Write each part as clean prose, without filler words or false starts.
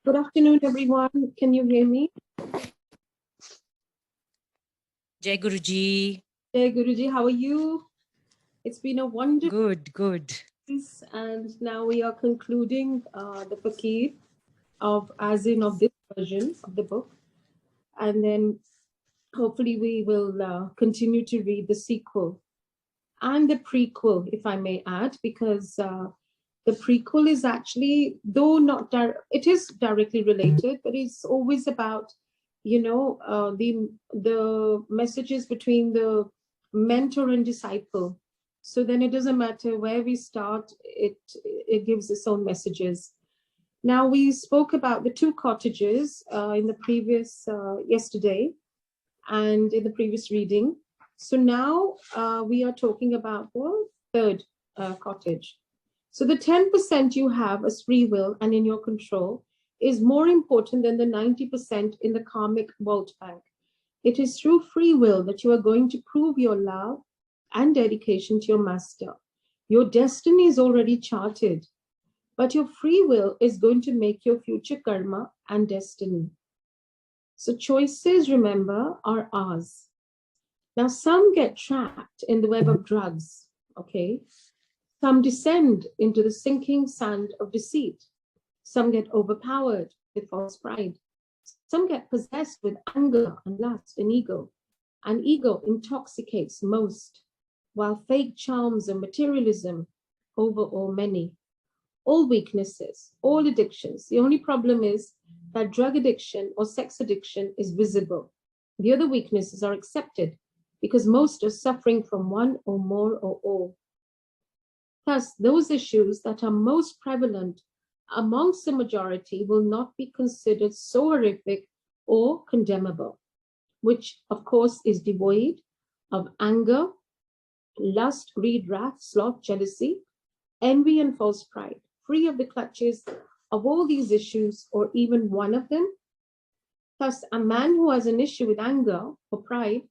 Good afternoon, everyone. Can you hear me? Jai Guruji. Jai Guruji, how are you? It's been a wonderful Good. And now we are concluding the Fakir of this version of the book. And then hopefully we will continue to read the sequel and the prequel, if I may add, because the prequel is actually, though not it is directly related, but it's always about, the messages between the mentor and disciple. So then it doesn't matter where we start, it gives its own messages. Now we spoke about the two cottages in the previous yesterday and in the previous reading. So now we are talking about the third cottage. So the 10% you have as free will and in your control is more important than the 90% in the karmic vault bank. It is through free will that you are going to prove your love and dedication to your master. Your destiny is already charted, but your free will is going to make your future karma and destiny. So choices, remember, are ours. Now, some get trapped in the web of drugs, okay? Some descend into the sinking sand of deceit. Some get overpowered with false pride. Some get possessed with anger and lust and ego. And ego intoxicates most, while fake charms and materialism overawe many. All weaknesses, all addictions. The only problem is that drug addiction or sex addiction is visible. The other weaknesses are accepted because most are suffering from one or more or all. Thus, those issues that are most prevalent amongst the majority will not be considered so horrific or condemnable, which of course is devoid of anger, lust, greed, wrath, sloth, jealousy, envy, and false pride, free of the clutches of all these issues or even one of them. Thus, a man who has an issue with anger or pride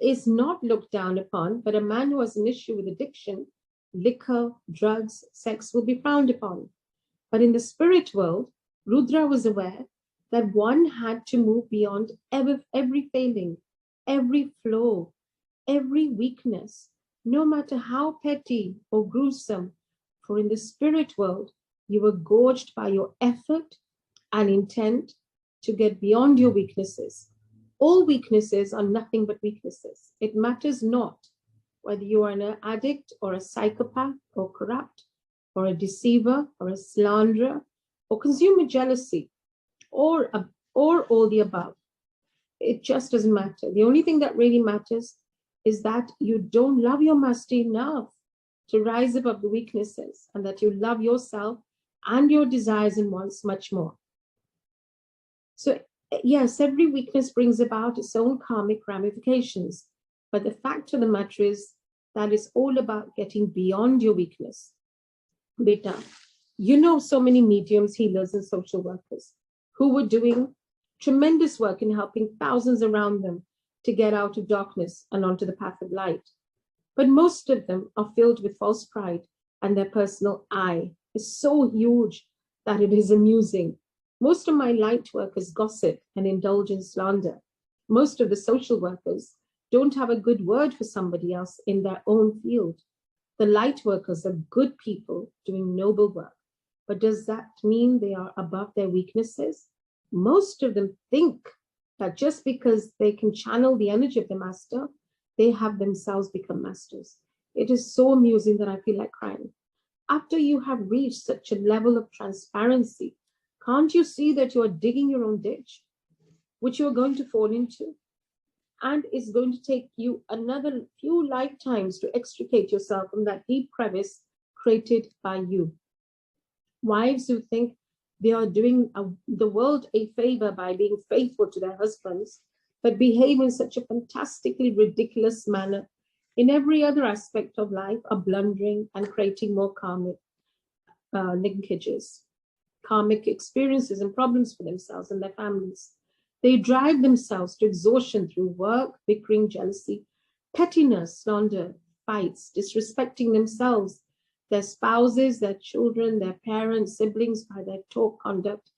is not looked down upon, but a man who has an issue with addiction, liquor, drugs, sex will be frowned upon. But in the spirit world, Rudra was aware that one had to move beyond every failing, every flaw, every weakness, no matter how petty or gruesome, for in the spirit world, you were gorged by your effort and intent to get beyond your weaknesses. All weaknesses are nothing but weaknesses. It matters not whether you are an addict or a psychopath or corrupt or a deceiver or a slanderer or consumer jealousy or all the above. It just doesn't matter. The only thing that really matters is that you don't love your master enough to rise above the weaknesses and that you love yourself and your desires and wants much more. So yes, every weakness brings about its own karmic ramifications, but the fact of the matter is that it's all about getting beyond your weakness. Beta, you know so many mediums, healers, and social workers who were doing tremendous work in helping thousands around them to get out of darkness and onto the path of light. But most of them are filled with false pride, and their personal I is so huge that it is amusing. Most of my light workers gossip and indulge in slander. Most of the social workers don't have a good word for somebody else in their own field. The light workers are good people doing noble work. But does that mean they are above their weaknesses? Most of them think that just because they can channel the energy of the master, they have themselves become masters. It is so amusing that I feel like crying. After you have reached such a level of transparency, can't you see that you are digging your own ditch, which you are going to fall into? And it's going to take you another few lifetimes to extricate yourself from that deep crevice created by you. Wives who think they are doing the world a favor by being faithful to their husbands, but behave in such a fantastically ridiculous manner in every other aspect of life, are blundering and creating more karmic linkages, karmic experiences and problems for themselves and their families. They drive themselves to exhaustion through work, bickering, jealousy, pettiness, slander, fights, disrespecting themselves, their spouses, their children, their parents, siblings, by their talk, conduct,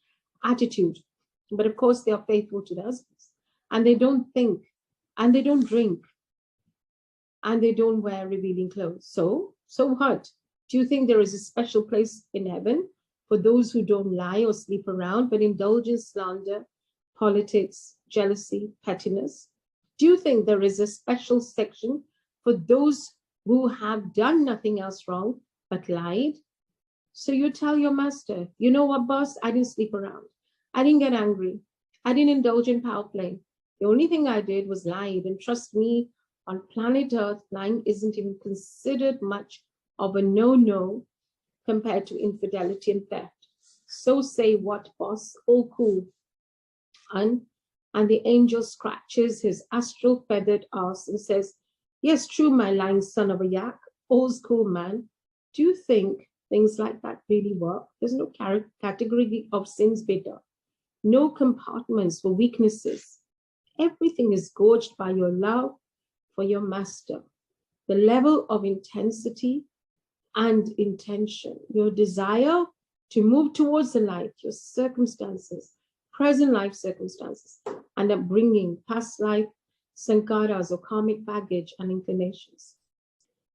attitude. But of course, they are faithful to their husbands. And they don't think, and they don't drink, and they don't wear revealing clothes. So what? Do you think there is a special place in heaven for those who don't lie or sleep around, but indulge in slander, politics, jealousy, pettiness? Do you think there is a special section for those who have done nothing else wrong but lied? So you tell your master, you know what, boss? I didn't sleep around. I didn't get angry. I didn't indulge in power play. The only thing I did was lie. And trust me, on planet Earth, lying isn't even considered much of a no-no compared to infidelity and theft. So say what, boss? All cool. And the angel scratches his astral feathered ass and says, yes, true, my lying son of a yak. All's cool, man. Do you think things like that really work? There's no category of sins, beta. No compartments for weaknesses. Everything is gauged by your love for your master. The level of intensity and intention, your desire to move towards the light, your circumstances, present life circumstances, and upbringing, past life sankaras or karmic baggage and inclinations.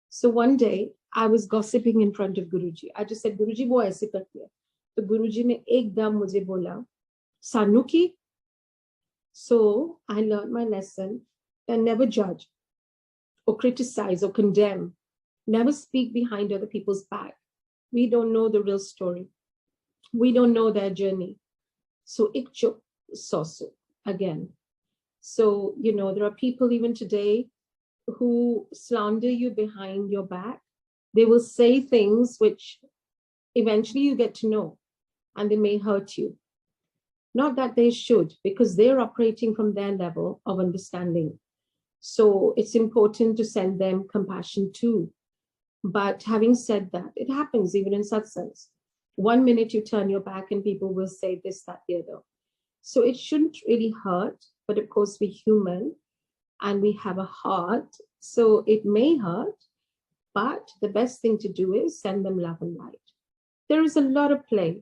So one day I was gossiping in front of Guruji. I just said, Guruji, wo aise karti hai. So Guruji ne ekdam mujhe bola, Sanuki. So I learned my lesson that never judge or criticize or condemn. Never speak behind other people's back. We don't know the real story. We don't know their journey. So ikchuk sosu again. So, there are people even today who slander you behind your back. They will say things which eventually you get to know, and they may hurt you. Not that they should, because they're operating from their level of understanding. So it's important to send them compassion too. But having said that, it happens even in satsangs. 1 minute you turn your back and people will say this, that, the other. So it shouldn't really hurt, but of course we're human and we have a heart. So it may hurt, but the best thing to do is send them love and light. There is a lot of play,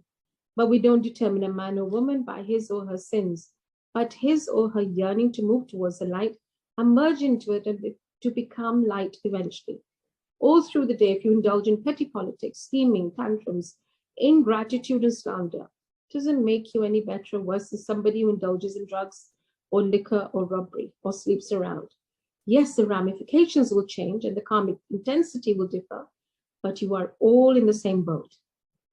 but we don't determine a man or woman by his or her sins, but his or her yearning to move towards the light and merge into it and to become light eventually. All through the day, if you indulge in petty politics, scheming, tantrums, ingratitude and slander, it doesn't make you any better or worse than somebody who indulges in drugs or liquor or robbery or sleeps around. Yes, the ramifications will change and the karmic intensity will differ, but you are all in the same boat.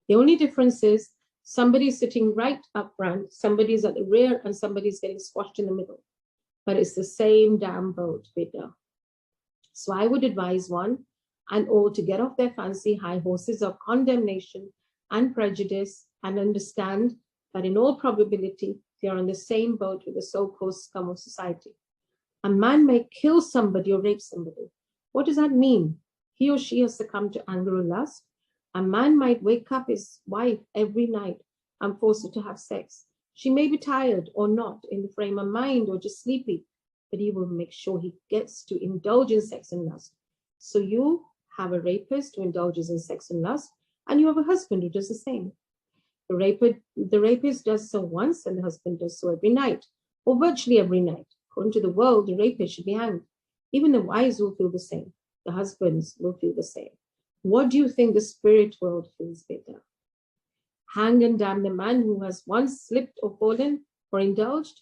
The only difference is somebody is sitting right up front, somebody's at the rear, and somebody's getting squashed in the middle. But it's the same damn boat, beta. So I would advise one and all to get off their fancy high horses of condemnation and prejudice and understand that in all probability, they are on the same boat with the so-called scum of society. A man may kill somebody or rape somebody. What does that mean? He or she has succumbed to anger or lust. A man might wake up his wife every night and force her to have sex. She may be tired or not in the frame of mind or just sleepy, but he will make sure he gets to indulge in sex and lust. So you have a rapist who indulges in sex and lust, and you have a husband who does the same. The rapist does so once and the husband does so every night, or virtually every night. According to the world, the rapist should be hanged. Even the wives will feel the same. The husbands will feel the same. What do you think the spirit world feels, beta? Hang and damn the man who has once slipped or fallen or indulged,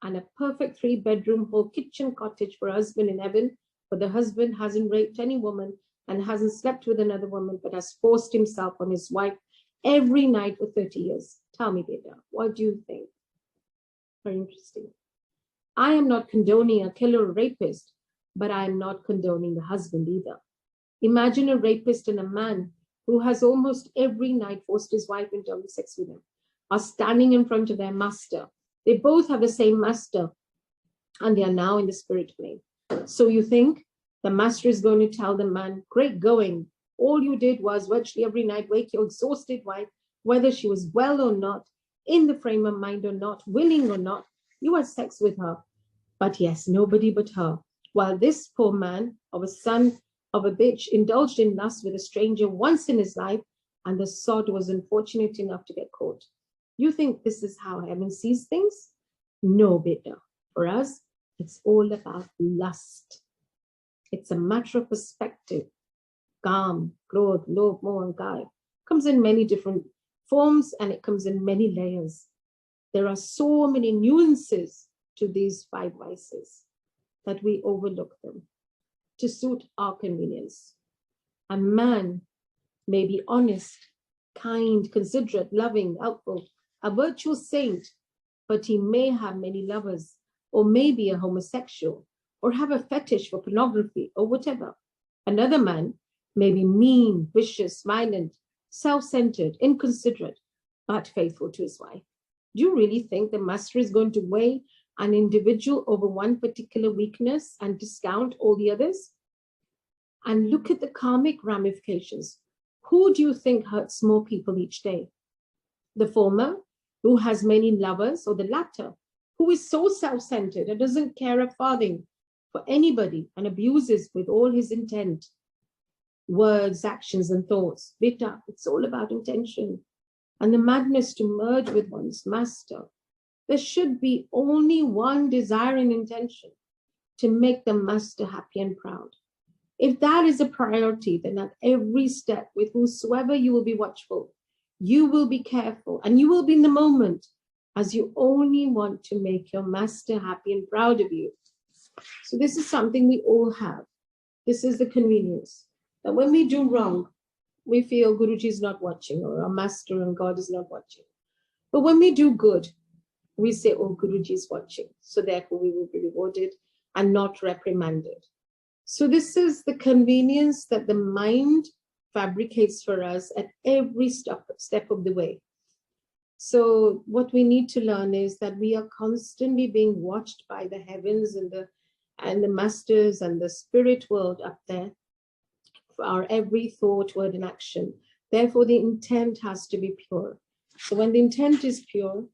and a perfect 3-bedroom whole kitchen cottage for a husband in heaven, but the husband hasn't raped any woman and hasn't slept with another woman, but has forced himself on his wife every night for 30 years. Tell me, beta, what do you think? Very interesting. I am not condoning a killer or rapist, but I am not condoning the husband either. Imagine a rapist and a man who has almost every night forced his wife into having sex with him, are standing in front of their master. They both have the same master, and they are now in the spirit plane. So you think the master is going to tell the man, great going. All you did was virtually every night wake your exhausted wife, whether she was well or not, in the frame of mind or not, willing or not, you had sex with her. But yes, nobody but her. While this poor man of a son of a bitch indulged in lust with a stranger once in his life, and the sod was unfortunate enough to get caught. You think this is how heaven sees things? No, beta. For us, it's all about lust. It's a matter of perspective. Calm, growth, love, more, and God comes in many different forms, and it comes in many layers. There are so many nuances to these five vices that we overlook them to suit our convenience. A man may be honest, kind, considerate, loving, helpful, a virtuous saint, but he may have many lovers, or may be a homosexual, or have a fetish for pornography, or whatever. Another man may be mean, vicious, violent, self-centered, inconsiderate, but faithful to his wife. Do you really think the master is going to weigh an individual over one particular weakness and discount all the others? And look at the karmic ramifications. Who do you think hurts more people each day? The former, who has many lovers, or the latter, who is so self-centered and doesn't care a farthing for anybody and abuses with all his intent, words, actions, and thoughts? Beta, it's all about intention and the madness to merge with one's master. There should be only one desire and intention: to make the master happy and proud. If that is a priority, then at every step, with whosoever you will be watchful, you will be careful, and you will be in the moment, as you only want to make your master happy and proud of you. So this is something we all have. This is the convenience. That when we do wrong, we feel Guruji is not watching, or our master and God is not watching. But when we do good, we say, oh, Guruji is watching. So therefore we will be rewarded and not reprimanded. So this is the convenience that the mind fabricates for us at every step of the way. So what we need to learn is that we are constantly being watched by the heavens and the masters and the spirit world up there for our every thought, word, and action. Therefore, the intent has to be pure. So when the intent is pure,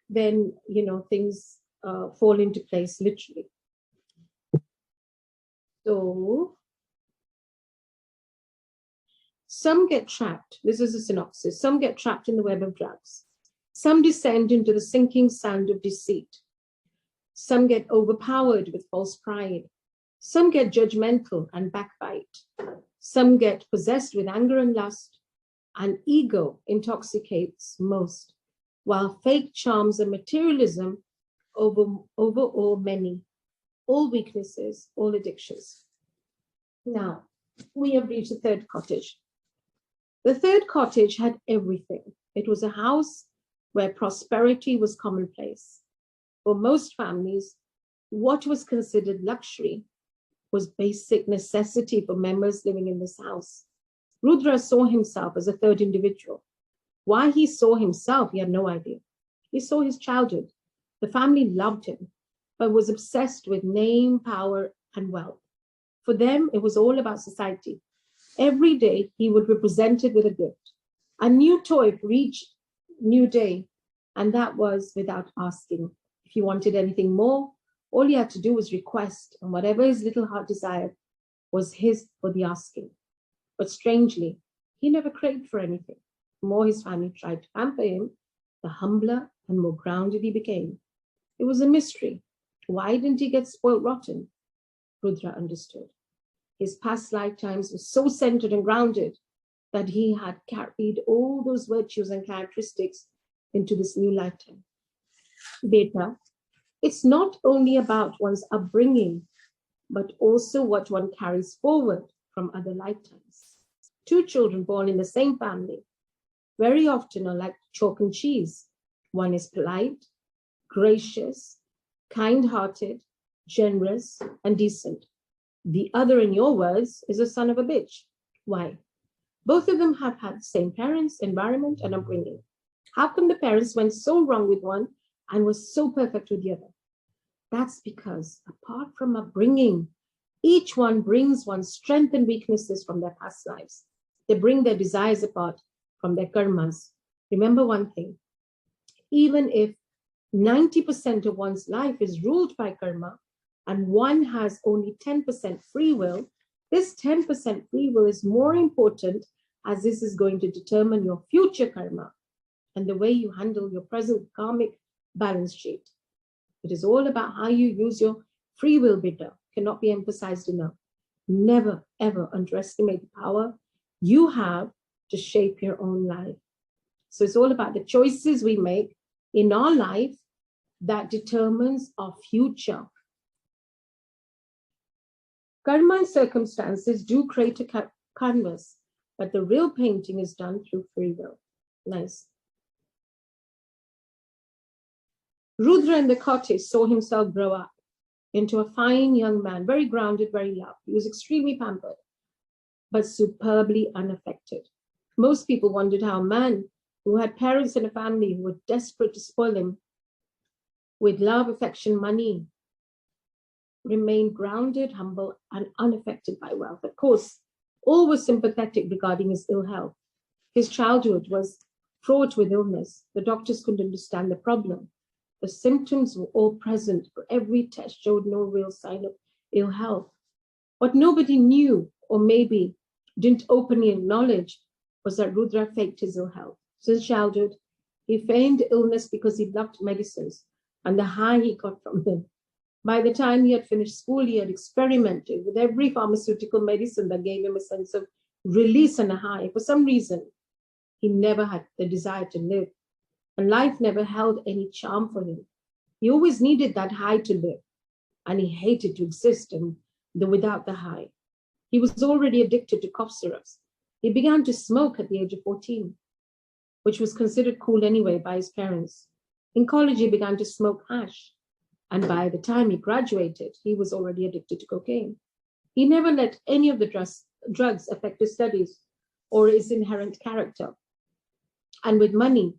then things fall into place literally. So some get trapped. This is a synopsis. Some get trapped in the web of drugs. Some descend into the sinking sand of deceit. Some get overpowered with false pride. Some get judgmental and backbite. Some get possessed with anger and lust, and ego intoxicates most, while fake charms and materialism overawe many, all weaknesses, all addictions. Now, we have reached the third cottage. The third cottage had everything. It was a house where prosperity was commonplace. For most families, what was considered luxury was basic necessity for members living in this house. Rudra saw himself as a third individual. Why he saw himself, he had no idea. He saw his childhood. The family loved him, but was obsessed with name, power, and wealth. For them, it was all about society. Every day, he would be presented with a gift. A new toy for each new day, and that was without asking. If he wanted anything more, all he had to do was request, and whatever his little heart desired was his for the asking. But strangely, he never craved for anything. The more his family tried to pamper him, the humbler and more grounded he became. It was a mystery. Why didn't he get spoiled rotten? Rudra understood. His past lifetimes were so centered and grounded that he had carried all those virtues and characteristics into this new lifetime. Beta, it's not only about one's upbringing, but also what one carries forward from other lifetimes. Two children born in the same family very often are like chalk and cheese. One is polite, gracious, kind-hearted, generous, and decent. The other, in your words, is a son of a bitch. Why? Both of them have had the same parents, environment, and upbringing. How come the parents went so wrong with one and was so perfect with the other? That's because, apart from upbringing, each one brings one's strengths and weaknesses from their past lives. They bring their desires apart from their karmas. Remember one thing, even if 90% of one's life is ruled by karma, and one has only 10% free will, This 10% free will is more important as this is going to determine your future karma and the way you handle your present karmic balance sheet. It is all about how you use your free will, Bidda. Cannot be emphasized enough. Never, ever underestimate the power you have to shape your own life. So it's all about the choices we make in our life that determines our future. Karma and circumstances do create a canvas, but the real painting is done through free will. Nice. Rudra in the cottage saw himself grow up into a fine young man, very grounded, very loved. He was extremely pampered, but superbly unaffected. Most people wondered how a man who had parents and a family who were desperate to spoil him with love, affection, money, remained grounded, humble, and unaffected by wealth. Of course, all were sympathetic regarding his ill health. His childhood was fraught with illness. The doctors couldn't understand the problem. The symptoms were all present, but every test showed no real sign of ill health. What nobody knew, or maybe didn't openly acknowledge, was that Rudra faked his ill health. Since childhood, he feigned illness because he loved medicines and the high he got from them. By the time he had finished school, he had experimented with every pharmaceutical medicine that gave him a sense of release and a high. For some reason, he never had the desire to live, and life never held any charm for him. He always needed that high to live, and he hated to exist without the high. He was already addicted to cough syrups. He began to smoke at the age of 14, which was considered cool anyway by his parents. In college, he began to smoke hash, and by the time he graduated, he was already addicted to cocaine. He never let any of the drugs affect his studies or his inherent character. And with money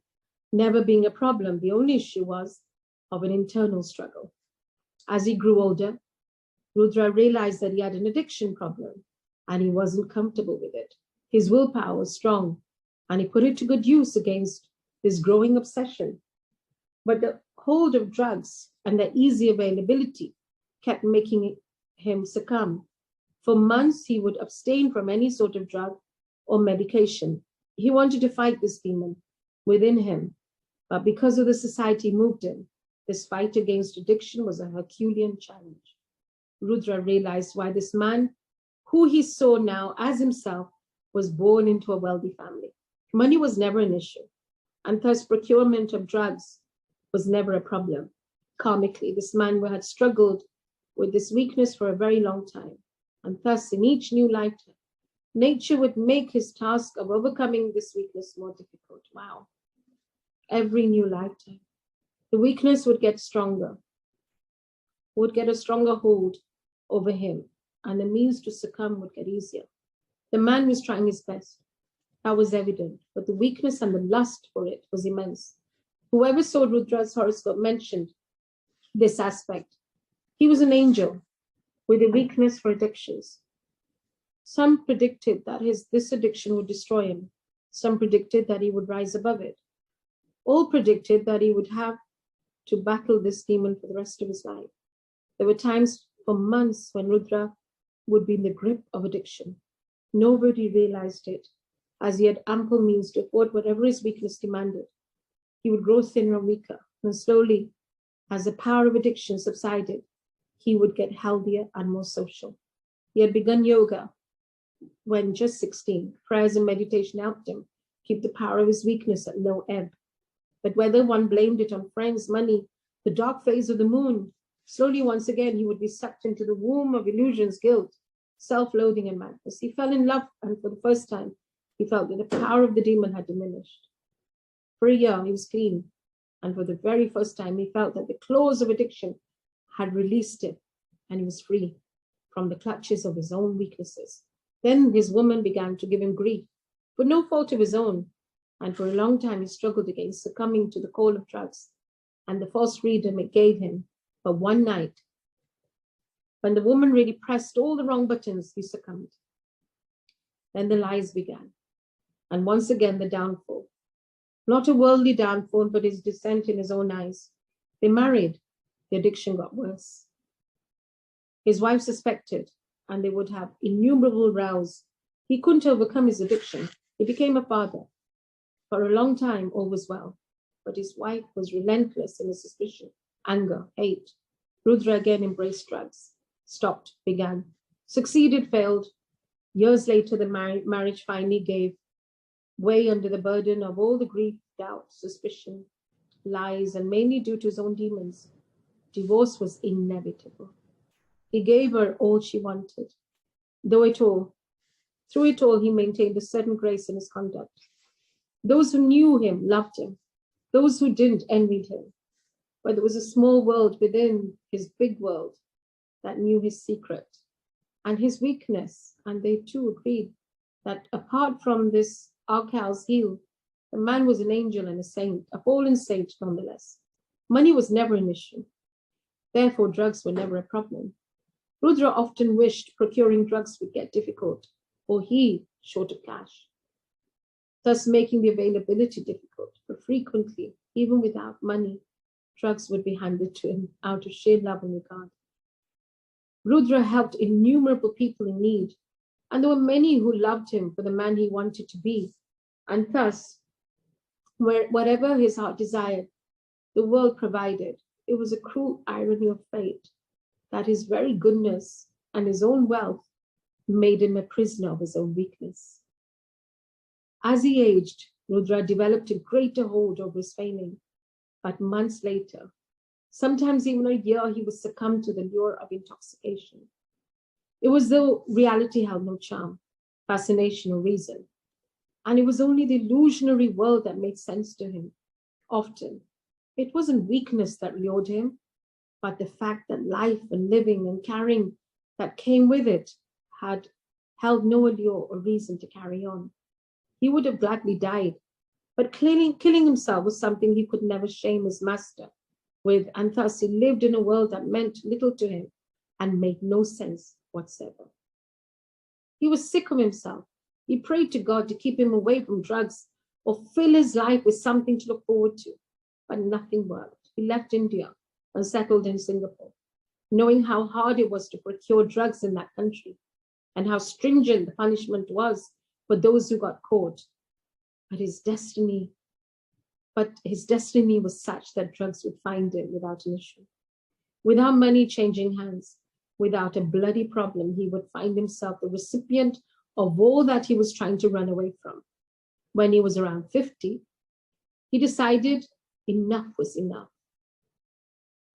never being a problem, the only issue was of an internal struggle. As he grew older, Rudra realized that he had an addiction problem and he wasn't comfortable with it. His willpower was strong and he put it to good use against this growing obsession. But the hold of drugs and their easy availability kept making him succumb. For months, he would abstain from any sort of drug or medication. He wanted to fight this demon within him, but because of the society moved him, this fight against addiction was a Herculean challenge. Rudra realized why this man, who he saw now as himself, was born into a wealthy family. Money was never an issue, and thus procurement of drugs was never a problem. Karmically, this man had struggled with this weakness for a very long time, and thus in each new lifetime, nature would make his task of overcoming this weakness more difficult. Wow. Every new lifetime, the weakness would get stronger, would get a stronger hold over him, and the means to succumb would get easier. The man was trying his best. That was evident, but the weakness and the lust for it was immense. Whoever saw Rudra's horoscope mentioned this aspect. He was an angel with a weakness for addictions. Some predicted that this addiction would destroy him. Some predicted that he would rise above it. All predicted that he would have to battle this demon for the rest of his life. There were times for months when Rudra would be in the grip of addiction. Nobody realized it, as he had ample means to afford whatever his weakness demanded. He would grow thinner and weaker, and slowly, as the power of addiction subsided, he would get healthier and more social. He had begun yoga when just 16. Prayers and meditation helped him keep the power of his weakness at low ebb. But whether one blamed it on friends, money, the dark phase of the moon, slowly once again he would be sucked into the womb of illusions, guilt, self-loathing, and madness. He fell in love, and for the first time, he felt that the power of the demon had diminished. For a year, he was clean, and for the very first time, he felt that the claws of addiction had released him, and he was free from the clutches of his own weaknesses. Then his woman began to give him grief, for no fault of his own, and for a long time he struggled against succumbing to the call of drugs and the false freedom it gave him. But one night, when the woman really pressed all the wrong buttons, he succumbed. Then the lies began, and once again the downfall. Not a worldly downfall, but his descent in his own eyes. They married. The addiction got worse. His wife suspected, and they would have innumerable rows. He couldn't overcome his addiction. He became a father. For a long time, all was well, but his wife was relentless in her suspicion, anger, hate. Rudra again embraced drugs, stopped, began, succeeded, failed. Years later, the marriage finally gave way under the burden of all the grief, doubt, suspicion, lies, and mainly due to his own demons. Divorce was inevitable. He gave her all she wanted. Through it all, he maintained a certain grace in his conduct. Those who knew him loved him. Those who didn't envied him. But there was a small world within his big world that knew his secret and his weakness. And they too agreed that apart from this Archal's heel, the man was an angel and a saint, a fallen saint nonetheless. Money was never an issue. Therefore, drugs were never a problem. Rudra often wished procuring drugs would get difficult, or he short of cash, thus making the availability difficult. But frequently, even without money, drugs would be handed to him out of sheer love and regard. Rudra helped innumerable people in need, and there were many who loved him for the man he wanted to be, and thus, whatever his heart desired, the world provided. It was a cruel irony of fate that his very goodness and his own wealth made him a prisoner of his own weakness. As he aged, Rudra developed a greater hold over his feigning, but months later, sometimes even a year, he would succumb to the lure of intoxication. It was though reality held no charm, fascination, or reason, and it was only the illusionary world that made sense to him. Often, it wasn't weakness that lured him, but the fact that life and living and carrying that came with it had held no allure or reason to carry on. He would have gladly died, but killing himself was something he could never shame his master with, and thus he lived in a world that meant little to him and made no sense whatsoever. He was sick of himself. He prayed to God to keep him away from drugs or fill his life with something to look forward to, but nothing worked. He left India and settled in Singapore, knowing how hard it was to procure drugs in that country and how stringent the punishment was for those who got caught. But his destiny was such that drugs would find him without an issue. Without money changing hands, without a bloody problem, he would find himself the recipient of all that he was trying to run away from. When he was around 50, he decided enough was enough.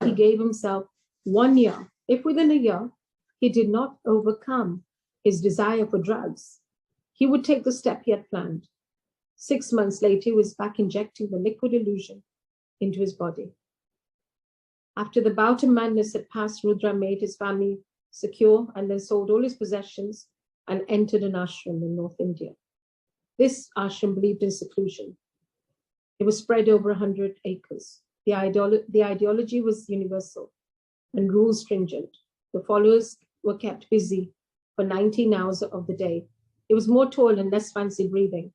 He gave himself 1 year. If within a year he did not overcome his desire for drugs, he would take the step he had planned. 6 months later, he was back injecting the liquid illusion into his body. After the bout of madness had passed, Rudra made his family secure and then sold all his possessions and entered an ashram in North India. This ashram believed in seclusion. It was spread over 100 acres. The ideology was universal and rules stringent. The followers were kept busy for 19 hours of the day. It was more toil and less fancy breathing.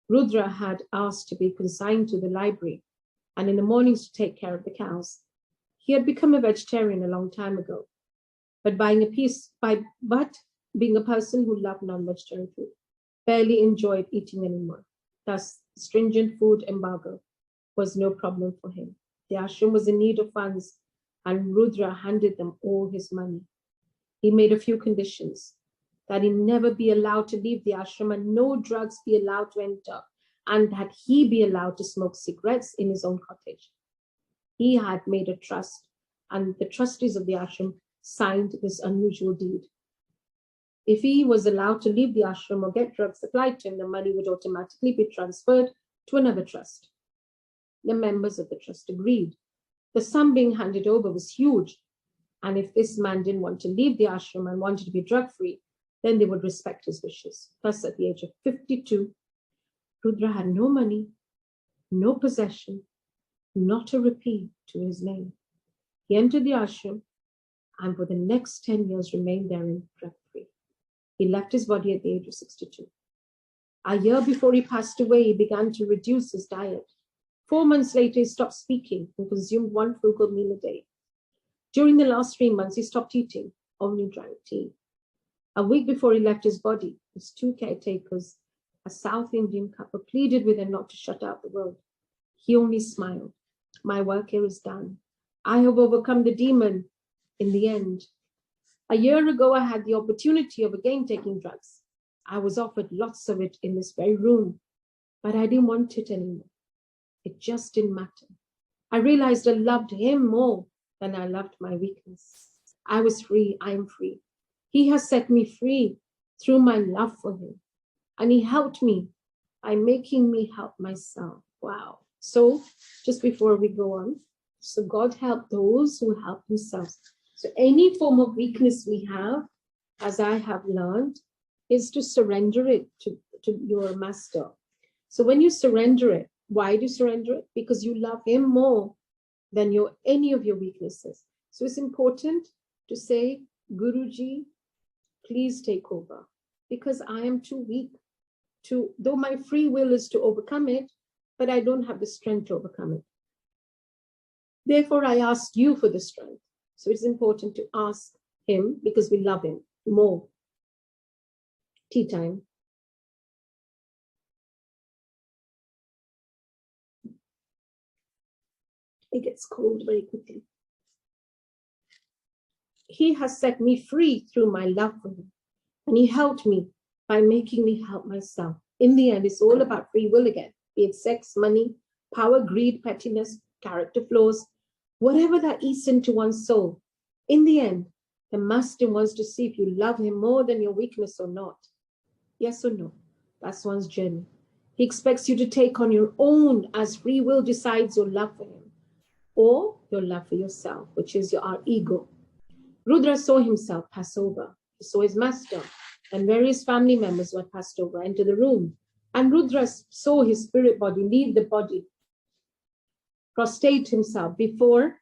Rudra had asked to be consigned to the library and in the mornings to take care of the cows. He had become a vegetarian a long time ago, but being a person who loved non-vegetarian food, barely enjoyed eating anymore. Thus, stringent food embargo was no problem for him. The ashram was in need of funds, and Rudra handed them all his money. He made a few conditions: that he never be allowed to leave the ashram and no drugs be allowed to enter, and that he be allowed to smoke cigarettes in his own cottage. He had made a trust, and the trustees of the ashram signed this unusual deed. If he was allowed to leave the ashram or get drugs supplied to him, the money would automatically be transferred to another trust. The members of the trust agreed. The sum being handed over was huge, and if this man didn't want to leave the ashram and wanted to be drug-free, then they would respect his wishes. Thus, at the age of 52, Rudra had no money, no possession, not a rupee to his name. He entered the ashram and for the next 10 years remained therein drug-free. He left his body at the age of 62. A year before he passed away, he began to reduce his diet. 4 months later, he stopped speaking and consumed 1 frugal meal a day. During the last 3 months, he stopped eating, only drank tea. A week before he left his body, his two caretakers, a South Indian couple, pleaded with him not to shut out the world. He only smiled. My work here is done. I have overcome the demon in the end. A year ago, I had the opportunity of again taking drugs. I was offered lots of it in this very room, but I didn't want it anymore. It just didn't matter. I realized I loved him more than I loved my weakness. I was free. I am free. He has set me free through my love for him. And he helped me by making me help myself. Wow. So just before we go on, so God helped those who help themselves. So any form of weakness we have, as I have learned, is to surrender it to your master. So when you surrender it, why do you surrender it? Because you love him more than any of your weaknesses. So it's important to say, Guruji, please take over, because I am too weak though my free will is to overcome it, but I don't have the strength to overcome it. Therefore, I ask you for the strength. So it's important to ask him because we love him more. Tea time. It gets cold very quickly. He has set me free through my love for him. And he helped me by making me help myself. In the end, it's all about free will again, be it sex, money, power, greed, pettiness, character flaws, whatever that eats into one's soul. In the end, the master wants to see if you love him more than your weakness or not. Yes or no? That's one's journey. He expects you to take on your own as free will decides your love for him, or your love for yourself, which is our ego. Rudra saw himself pass over. He saw his master and various family members who had passed over enter the room. And Rudra saw his spirit body leave the body, prostrate himself before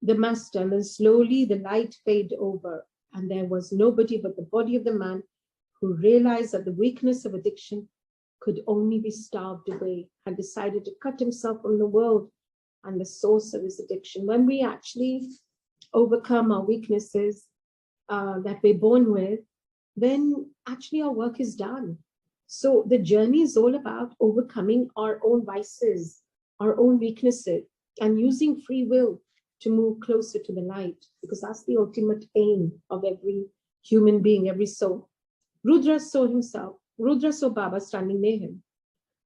the master, and then slowly the light faded over. And there was nobody but the body of the man who realized that the weakness of addiction could only be starved away, had decided to cut himself from the world and the source of his addiction. When we actually overcome our weaknesses that we're born with, then actually our work is done. So the journey is all about overcoming our own vices, our own weaknesses, and using free will to move closer to the light, because that's the ultimate aim of every human being, every soul. Rudra saw Baba standing near him.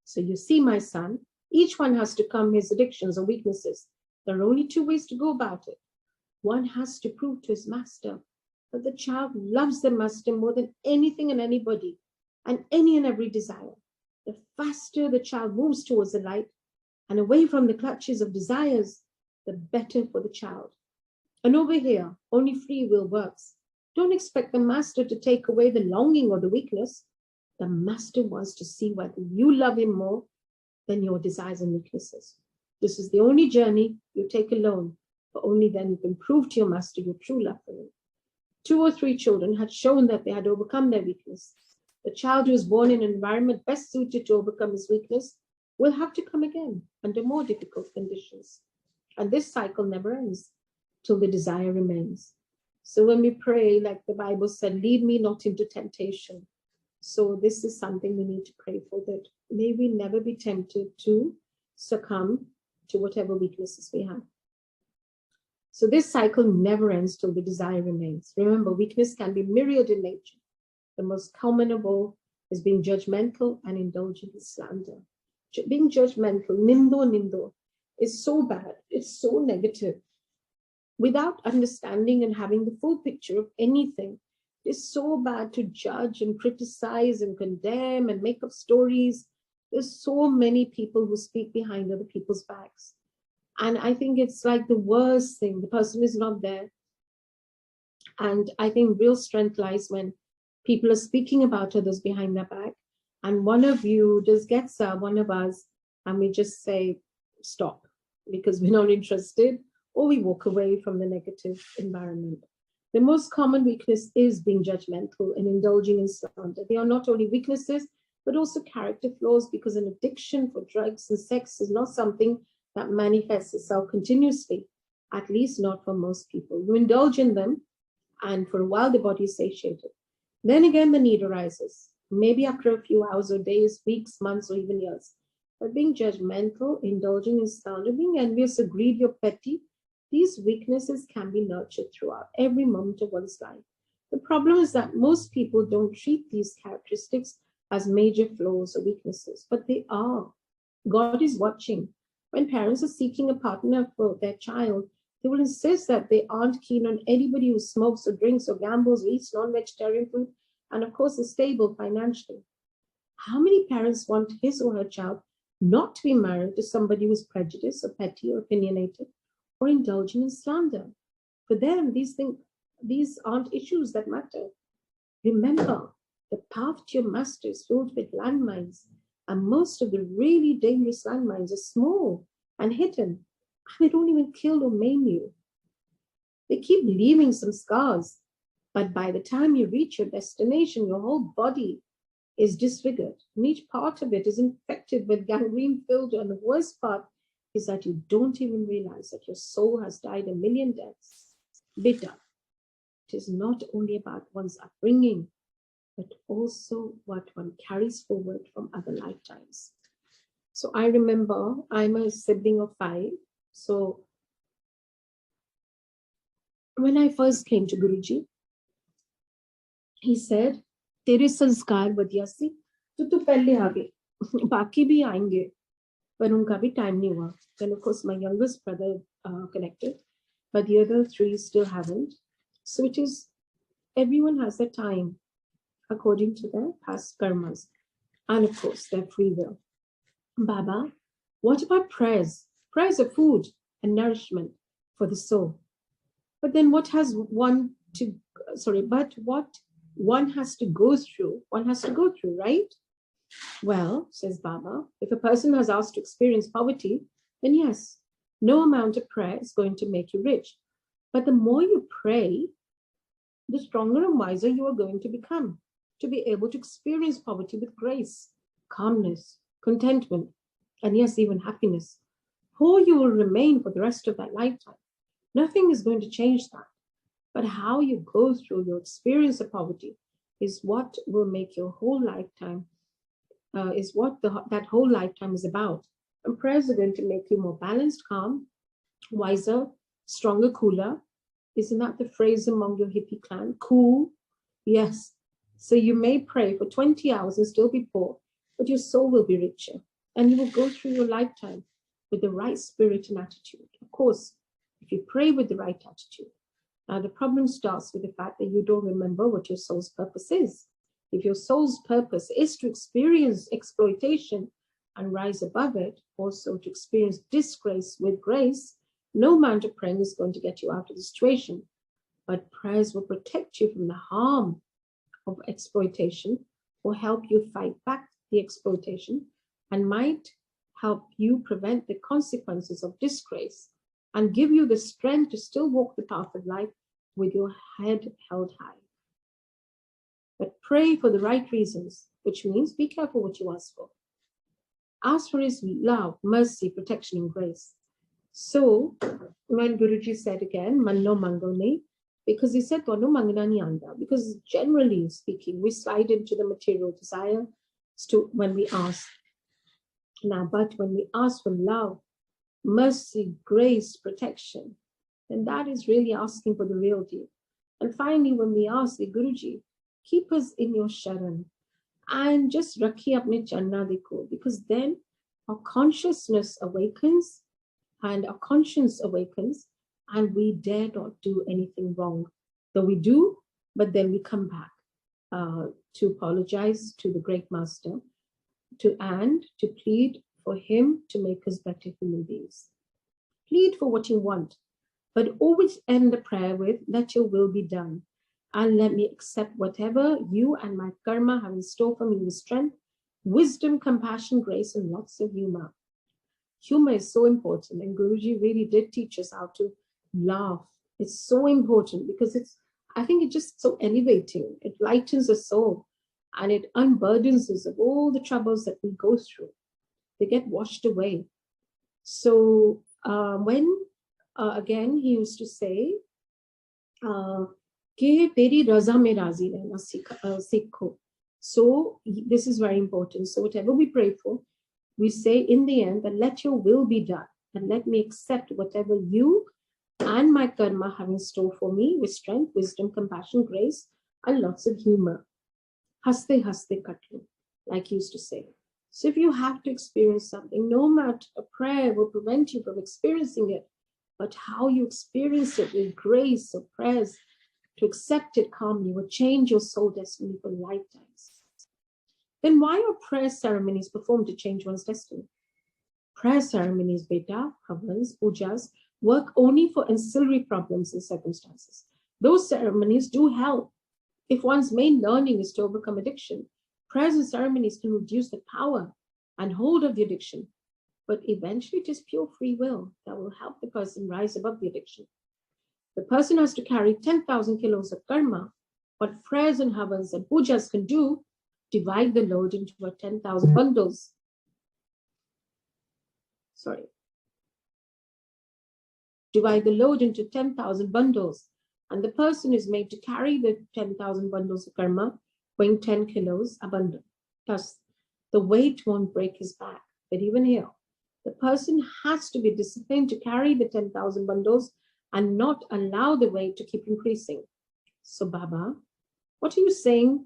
So you see, my son, each one has to come his addictions or weaknesses. There are only two ways to go about it. One has to prove to his master that the child loves the master more than anything and anybody, and any and every desire. The faster the child moves towards the light and away from the clutches of desires, the better for the child. And over here, only free will works. Don't expect the master to take away the longing or the weakness. The master wants to see whether you love him more than your desires and weaknesses. This is the only journey you take alone, for only then you can prove to your master your true love for him. 2 or 3 children had shown that they had overcome their weakness. The child who is born in an environment best suited to overcome his weakness will have to come again under more difficult conditions. And this cycle never ends till the desire remains. So when we pray, like the Bible said, lead me not into temptation. So this is something we need to pray for, that may we never be tempted to succumb to whatever weaknesses we have. So this cycle never ends till the desire remains. Remember, weakness can be myriad in nature. The most common of all is being judgmental and indulging in slander. Being judgmental, nindo, is so bad. It's so negative. Without understanding and having the full picture of anything, it's so bad to judge and criticize and condemn and make up stories. There's so many people who speak behind other people's backs. And I think it's like the worst thing. The person is not there. And I think real strength lies when people are speaking about others behind their back. And one of you just gets one of us, and we just say, stop, because we're not interested, or we walk away from the negative environment. The most common weakness is being judgmental and indulging in slander. They are not only weaknesses, but also character flaws, because an addiction for drugs and sex is not something that manifests itself continuously, at least not for most people. You indulge in them, and for a while the body is satiated. Then again, the need arises, maybe after a few hours or days, weeks, months, or even years. But being judgmental, indulging in slander, being envious, or greedy, or petty, these weaknesses can be nurtured throughout every moment of one's life. The problem is that most people don't treat these characteristics as major flaws or weaknesses, but they are. God is watching. When parents are seeking a partner for their child, they will insist that they aren't keen on anybody who smokes or drinks or gambles or eats non-vegetarian food, and of course is stable financially. How many parents want his or her child not to be married to somebody who's prejudiced or petty or opinionated or indulging in slander? For them, these aren't issues that matter. Remember, the path to your master is filled with landmines, and most of the really dangerous landmines are small and hidden, and they don't even kill or maim you. They keep leaving some scars, but by the time you reach your destination, your whole body is disfigured, and each part of it is infected with gangrene filled, and the worst part is that you don't even realize that your soul has died a million deaths. Bitter. It is not only about one's upbringing, but also what one carries forward from other lifetimes. So I remember I'm a sibling of 5. So when I first came to Guruji, he said, तेरे संस्कार बढ़िया सी तो तू पहले आ गए बाकी भी आएंगे पर उनका भी टाइम नहीं हुआ. Then of course my youngest brother connected, but the other 3 still haven't. So it is, everyone has their time according to their past karmas and of course their free will. Baba, what about prayers? Prayers are food and nourishment for the soul. But then what has one to, but what one has to go through, right? Well, says Baba, if a person has asked to experience poverty, then yes, no amount of prayer is going to make you rich. But the more you pray, the stronger and wiser you are going to become, to be able to experience poverty with grace, calmness, contentment, and yes, even happiness. Poor you will remain for the rest of that lifetime. Nothing is going to change that. But how you go through your experience of poverty is what will make your whole lifetime, that whole lifetime is about. And prayers are going to make you more balanced, calm, wiser, stronger, cooler. Isn't that the phrase among your hippie clan? Cool. Yes. So you may pray for 20 hours and still be poor, but your soul will be richer. And you will go through your lifetime with the right spirit and attitude. Of course, if you pray with the right attitude. Now, the problem starts with the fact that you don't remember what your soul's purpose is. If your soul's purpose is to experience exploitation and rise above it, also to experience disgrace with grace, no amount of praying is going to get you out of the situation. But prayers will protect you from the harm of exploitation, will help you fight back the exploitation, and might help you prevent the consequences of disgrace and give you the strength to still walk the path of life with your head held high. But pray for the right reasons, which means be careful what you ask for. Ask for his love, mercy, protection, and grace. So when Guruji said again, Manno Mangone, because he said Tono Manganani Anda, because generally speaking, we slide into the material desire when we ask. Now, but when we ask for love, mercy, grace, protection, then that is really asking for the real deal. And finally, when we ask the Guruji, keep us in your sharan and just rakhi apne channa dekho, because then our consciousness awakens and our conscience awakens and we dare not do anything wrong. Though we do, but then we come back to apologize to the great master and to plead for him to make us better human beings. Plead for what you want, but always end the prayer with, let your will be done. And let me accept whatever you and my karma have in store for me with strength, wisdom, compassion, grace, and lots of humor. Humor is so important, and Guruji really did teach us how to laugh. It's so important because I think it's just so elevating. It lightens the soul and it unburdens us of all the troubles that we go through. They get washed away. So when, again, he used to say, कि तेरी रजा में राजी रहना सीखो. So this is very important. So whatever we pray for, we say in the end that let your will be done and let me accept whatever you and my karma have in store for me with strength, wisdom, compassion, grace, and lots of humor. Haste haste katlu, like he used to say. So if you have to experience something, no matter a prayer will prevent you from experiencing it, but how you experience it with grace or prayers to accept it calmly will change your soul destiny for lifetimes. Then why are prayer ceremonies performed to change one's destiny? Prayer ceremonies, beta, havans, pujas, work only for ancillary problems and circumstances. Those ceremonies do help. If one's main learning is to overcome addiction, prayers and ceremonies can reduce the power and hold of the addiction. But eventually it is pure free will that will help the person rise above the addiction. The person has to carry 10,000 kilos of karma. What prayers and havans and pujas can do, divide the load into 10,000 bundles. Divide the load into 10,000 bundles. And the person is made to carry the 10,000 bundles of karma, weighing 10 kilos a bundle. Thus, the weight won't break his back. But even here, the person has to be disciplined to carry the 10,000 bundles and not allow the weight to keep increasing. So, Baba, what are you saying?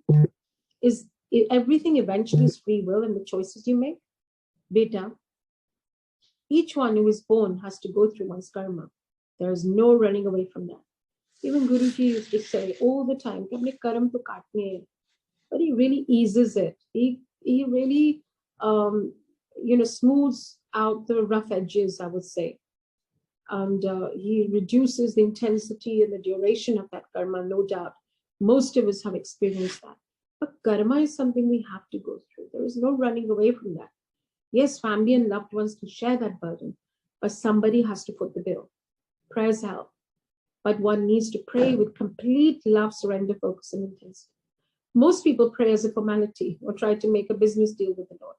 Is everything eventually is free will in the choices you make? Beta, each one who is born has to go through one's karma. There is no running away from that. Even Guruji used to say all the time, karam to kaatne, but he really eases it. He really smooths out the rough edges, I would say. And he reduces the intensity and the duration of that karma, no doubt. Most of us have experienced that. But karma is something we have to go through. There is no running away from that. Yes, family and loved ones can share that burden, but somebody has to foot the bill. Prayers help, but one needs to pray with complete love, surrender, focus, and intensity. Most people pray as a formality or try to make a business deal with the Lord.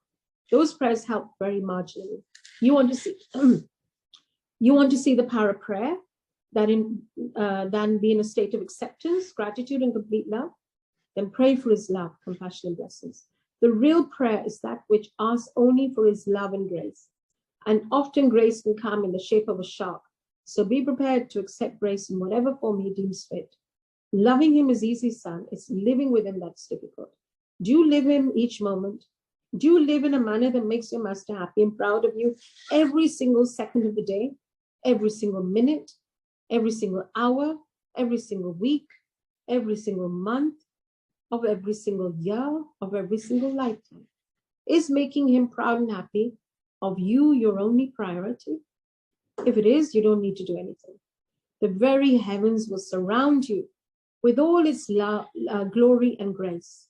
Those prayers help very marginally. You want to see the power of prayer, than be in a state of acceptance, gratitude, and complete love. Then pray for his love, compassion, and blessings. The real prayer is that which asks only for his love and grace. And often grace can come in the shape of a shark. So be prepared to accept grace in whatever form he deems fit. Loving him is easy, son. It's living with him that's difficult. Do you live him each moment? Do you live in a manner that makes your master happy and proud of you every single second of the day, every single minute, every single hour, every single week, every single month, of every single year, of every single lifetime? Is making him proud and happy of you your only priority? If it is, you don't need to do anything. The very heavens will surround you with all its glory and grace.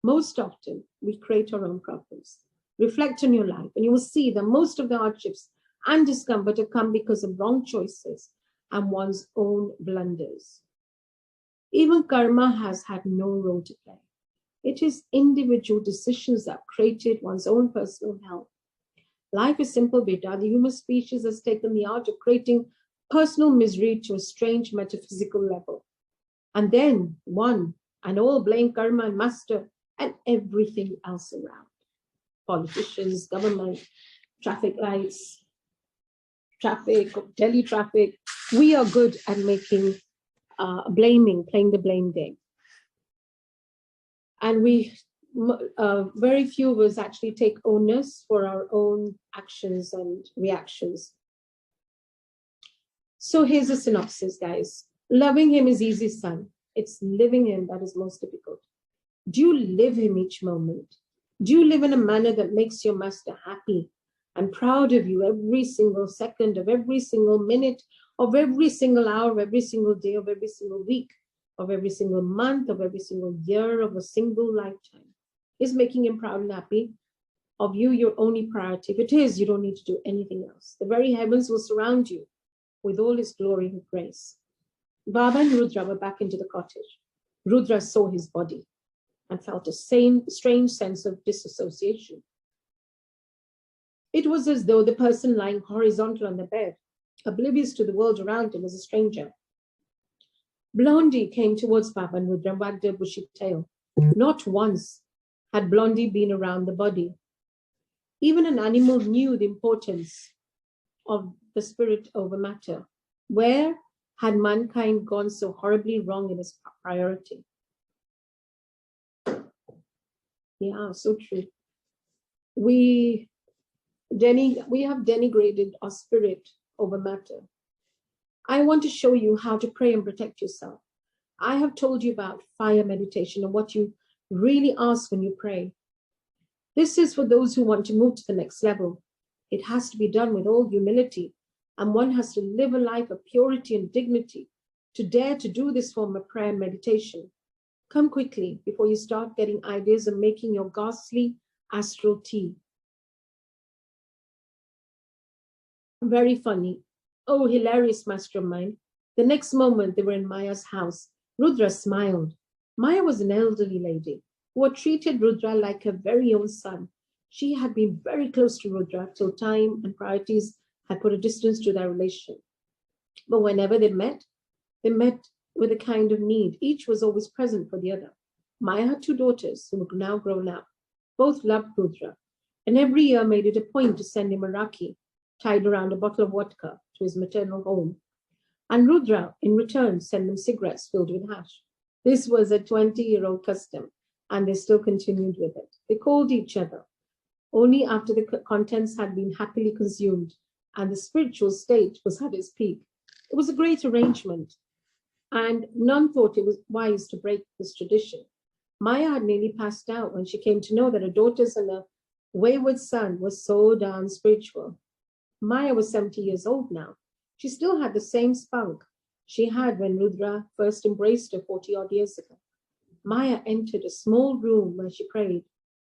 Most often, we create our own problems. Reflect on your life, and you will see that most of the hardships and discomfort have come because of wrong choices and one's own blunders. Even karma has had no role to play. It is individual decisions that created one's own personal hell. Life is simple, beta. The human species has taken the art of creating personal misery to a strange metaphysical level. And then one and all blame karma and master and everything else around. Politicians, government, traffic lights, traffic, Delhi traffic. We are good at making playing the blame game. And very few of us actually take onus for our own actions and reactions. So here's a synopsis, guys. Loving him is easy, son. It's living him that is most difficult. Do you live him each moment? Do you live in a manner that makes your master happy and proud of you every single second of every single minute of every single hour of every single day of every single week of every single month of every single year of a single lifetime? Is making him proud and happy of you your only priority? If it is, you don't need to do anything else. The very heavens will surround you with all his glory and grace. Baba and Rudra were back into the cottage. Rudra saw his body and felt a strange sense of disassociation. It was as though the person lying horizontal on the bed, oblivious to the world around him, was a stranger. Blondie came towards Papa and Rudra wagged her bushy tail. Not once had Blondie been around the body. Even an animal knew the importance of the spirit over matter. Where had mankind gone so horribly wrong in its priority? Yeah, so true. We have denigrated our spirit over matter. I want to show you how to pray and protect yourself. I have told you about fire meditation and what you really ask when you pray. This is for those who want to move to the next level. It has to be done with all humility, and one has to live a life of purity and dignity to dare to do this form of prayer and meditation. Come quickly before you start getting ideas of making your ghastly astral tea. Very funny. Oh, hilarious, mastermind. The next moment they were in Maya's house. Rudra smiled. Maya was an elderly lady who had treated Rudra like her very own son. She had been very close to Rudra till time and priorities had put a distance to their relation. But whenever they met with a kind of need. Each was always present for the other. Maya had two daughters who were now grown up. Both loved Rudra, and every year made it a point to send him a rakhi tied around a bottle of vodka to his maternal home. And Rudra, in return, sent them cigarettes filled with hash. This was a 20-year-old custom, and they still continued with it. They called each other only after the contents had been happily consumed and the spiritual state was at its peak. It was a great arrangement, and none thought it was wise to break this tradition. Maya had nearly passed out when she came to know that her daughters and her wayward son were so darn spiritual. Maya was 70 years old now. She still had the same spunk she had when Rudra first embraced her 40-odd years ago. Maya entered a small room where she prayed.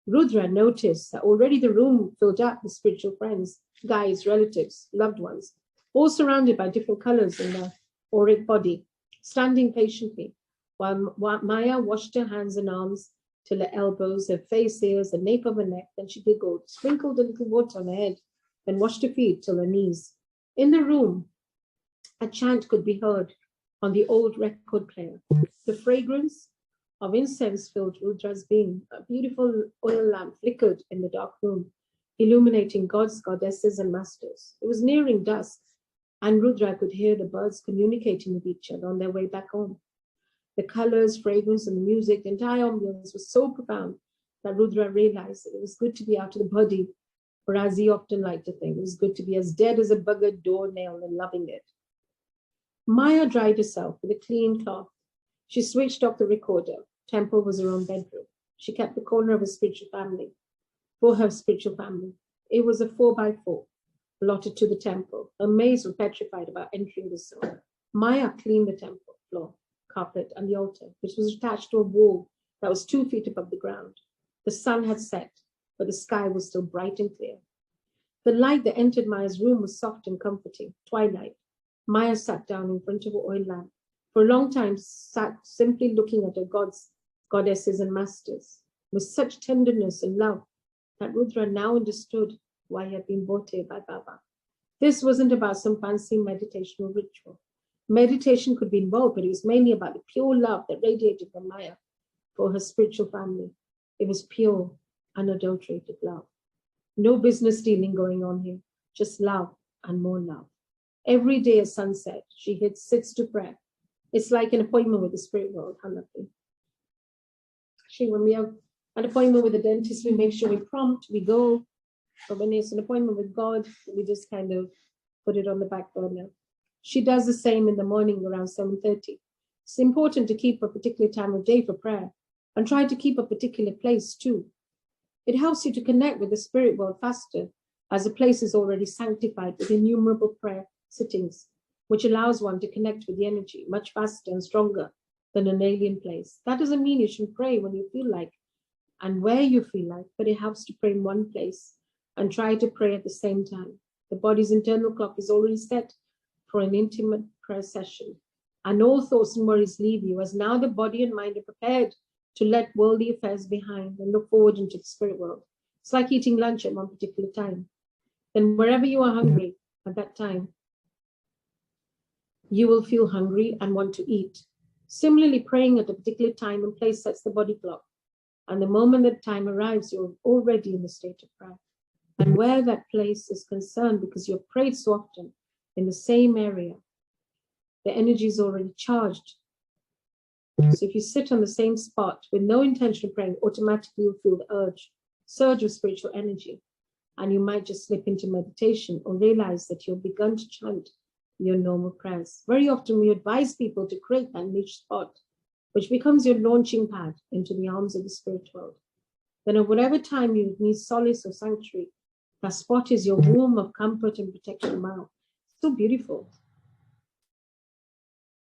Rudra noticed that already the room filled up with spiritual friends, guides, relatives, loved ones, all surrounded by different colors in their auric body, standing patiently, while Maya washed her hands and arms till her elbows, her face, ears, the nape of her neck. Then she giggled, sprinkled a little water on her head, then washed her feet till her knees. In the room, a chant could be heard on the old record player. The fragrance of incense filled Rudra's being. A beautiful oil lamp flickered in the dark room, illuminating gods, goddesses, and masters. It was nearing dusk, and Rudra could hear the birds communicating with each other on their way back home. The colors, fragrance, and the music, the entire ambience was so profound that Rudra realized that it was good to be out of the body, or as he often liked to think, it was good to be as dead as a buggered doornail and loving it. Maya dried herself with a clean cloth. She switched off the recorder. Temple was her own bedroom. She kept the corner of her spiritual family for her spiritual family. It was a 4x4 allotted to the temple. Her maids were petrified about entering the zone. Maya cleaned the temple floor, carpet, and the altar, which was attached to a wall that was 2 feet above the ground. The sun had set, but the sky was still bright and clear. The light that entered Maya's room was soft and comforting. Twilight. Maya sat down in front of her oil lamp. For a long time, sat simply looking at her gods, goddesses, and masters with such tenderness and love that Rudra now understood why he had been brought here by Baba. This wasn't about some fancy meditation or ritual. Meditation could be involved, but it was mainly about the pure love that radiated from Maya for her spiritual family. It was pure, unadulterated love. No business dealing going on here, just love and more love. Every day at sunset, she sits to prayer. It's like an appointment with the spirit world. How lovely. Actually, when we have an appointment with the dentist, we make sure we're prompt, we go. But when it's an appointment with God, we just kind of put it on the back burner. She does the same in the morning around 7:30. It's important to keep a particular time of day for prayer and try to keep a particular place too. It helps you to connect with the spirit world faster, as the place is already sanctified with innumerable prayer sittings, which allows one to connect with the energy much faster and stronger than an alien place. That doesn't mean you should pray when you feel like and where you feel like, but it helps to pray in one place and try to pray at the same time. The body's internal clock is already set for an intimate prayer session, and all thoughts and worries leave you, as now the body and mind are prepared to let worldly affairs behind and look forward into the spirit world. It's like eating lunch at one particular time. Then wherever you are hungry at that time, you will feel hungry and want to eat. Similarly, praying at a particular time and place sets the body clock. And the moment that time arrives, you're already in the state of prayer. And where that place is concerned, because you've prayed so often in the same area, the energy is already charged. So if you sit on the same spot with no intention of praying, automatically you'll feel the surge of spiritual energy. And you might just slip into meditation or realize that you've begun to chant your normal prayers. Very often we advise people to create that niche spot, which becomes your launching pad into the arms of the spirit world. Then at whatever time you need solace or sanctuary, that spot is your womb of comfort and protection. Wow, so beautiful.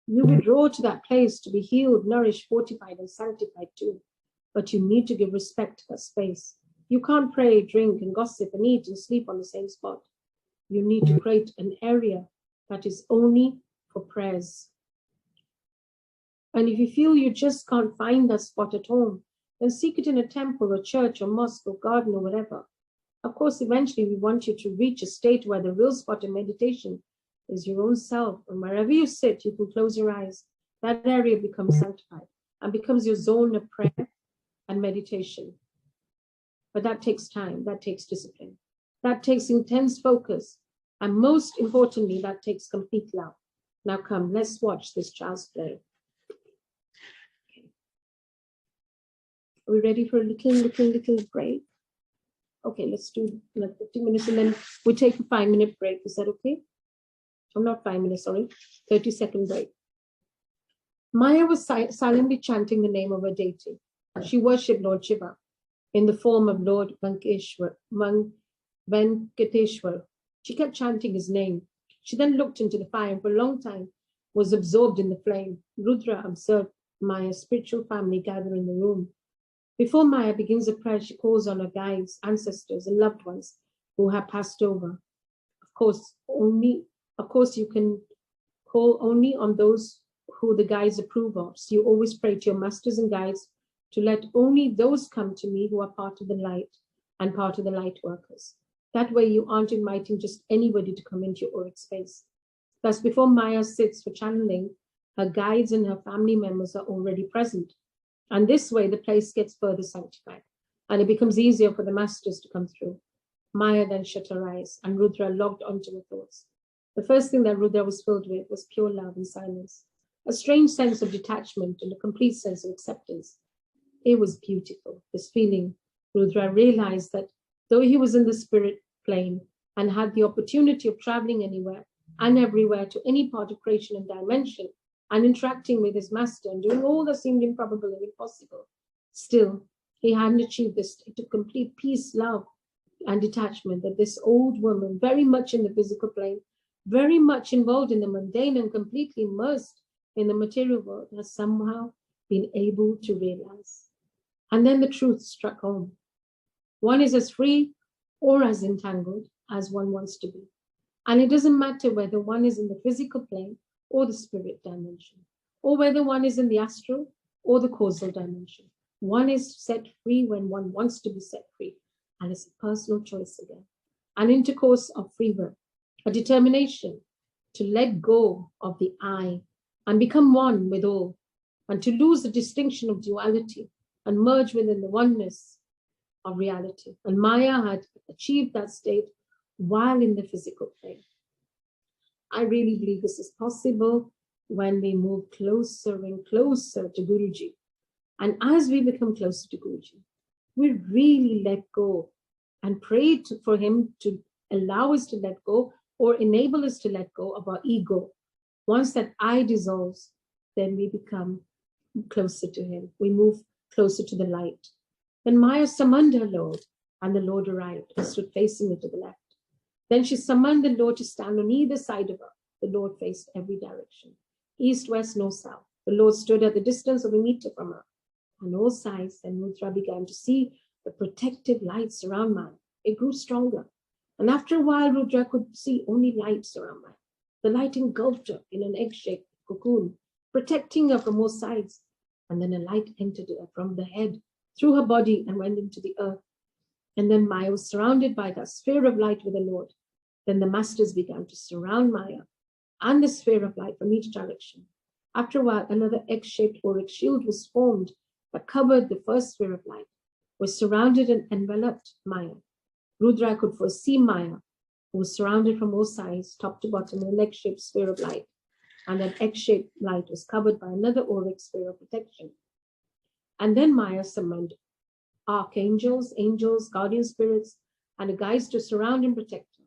You withdraw to that place to be healed, nourished, fortified, and sanctified too. But you need to give respect to that space. You can't pray, drink, and gossip, and eat and sleep on the same spot. You need to create an area that is only for prayers. And if you feel you just can't find that spot at home, then seek it in a temple or church or mosque or garden or whatever. Of course, eventually we want you to reach a state where the real spot of meditation is your own self. And wherever you sit, you can close your eyes. That area becomes sanctified and becomes your zone of prayer and meditation. But that takes time, that takes discipline, that takes intense focus. And most importantly, that takes complete love. Now come, let's watch this child's play. Okay. Are we ready for a little break? Okay, let's do like 50 minutes and then we take a 5-minute break. Is that okay? Oh, not 5 minutes, sorry, 30-second break. Maya was silently chanting the name of her deity. She worshipped Lord Shiva in the form of Lord Venkateshwar. She kept chanting his name. She then looked into the fire and for a long time was absorbed in the flame. Rudra observed Maya's spiritual family gather in the room. Before Maya begins a prayer, she calls on her guides, ancestors, and loved ones who have passed over. Of course, you can call only on those who the guides approve of. So you always pray to your masters and guides to let only those come to me who are part of the light and part of the light workers. That way you aren't inviting just anybody to come into your auric space. Thus, before Maya sits for channeling, her guides and her family members are already present. And this way the place gets further sanctified and it becomes easier for the masters to come through. Maya then shut her eyes and Rudra logged onto her thoughts. The first thing that Rudra was filled with was pure love and silence, a strange sense of detachment and a complete sense of acceptance. It was beautiful, this feeling. Rudra realized that though he was in the spirit plane and had the opportunity of traveling anywhere and everywhere to any part of creation and dimension and interacting with his master and doing all that seemed improbable and impossible, still, he hadn't achieved this state of complete peace, love, and detachment that this old woman, very much in the physical plane, very much involved in the mundane and completely immersed in the material world, has somehow been able to realize. And then the truth struck home. One is as free or as entangled as one wants to be. And it doesn't matter whether one is in the physical plane or the spirit dimension, or whether one is in the astral or the causal dimension. One is set free when one wants to be set free. And it's a personal choice again. An intercourse of free will, a determination to let go of the I and become one with all, and to lose the distinction of duality and merge within the oneness of reality. And Maya had achieved that state while in the physical plane. I really believe this is possible when we move closer and closer to Guruji. And as we become closer to Guruji, we really let go and pray for him to allow us to let go or enable us to let go of our ego. Once that I dissolves, then we become closer to him. We move closer to the light. Then Maya summoned her Lord, and the Lord arrived and stood facing her to the left. Then she summoned the Lord to stand on either side of her. The Lord faced every direction, east, west, north, south. The Lord stood at the distance of a meter from her. On all sides, then Rudra began to see the protective light surround Maya. It grew stronger. And after a while, Rudra could see only light surround Maya. The light engulfed her in an egg-shaped cocoon, protecting her from all sides. And then a light entered her from the head, through her body, and went into the earth. And then Maya was surrounded by that sphere of light with the Lord. Then the masters began to surround Maya and the sphere of light from each direction. After a while, another egg-shaped auric shield was formed that covered the first sphere of light, was surrounded and enveloped Maya. Rudra could foresee Maya, who was surrounded from all sides, top to bottom, in an egg-shaped sphere of light, and that egg-shaped light was covered by another auric sphere of protection. And then Maya summoned archangels, angels, guardian spirits, and a guides to surround and protect her.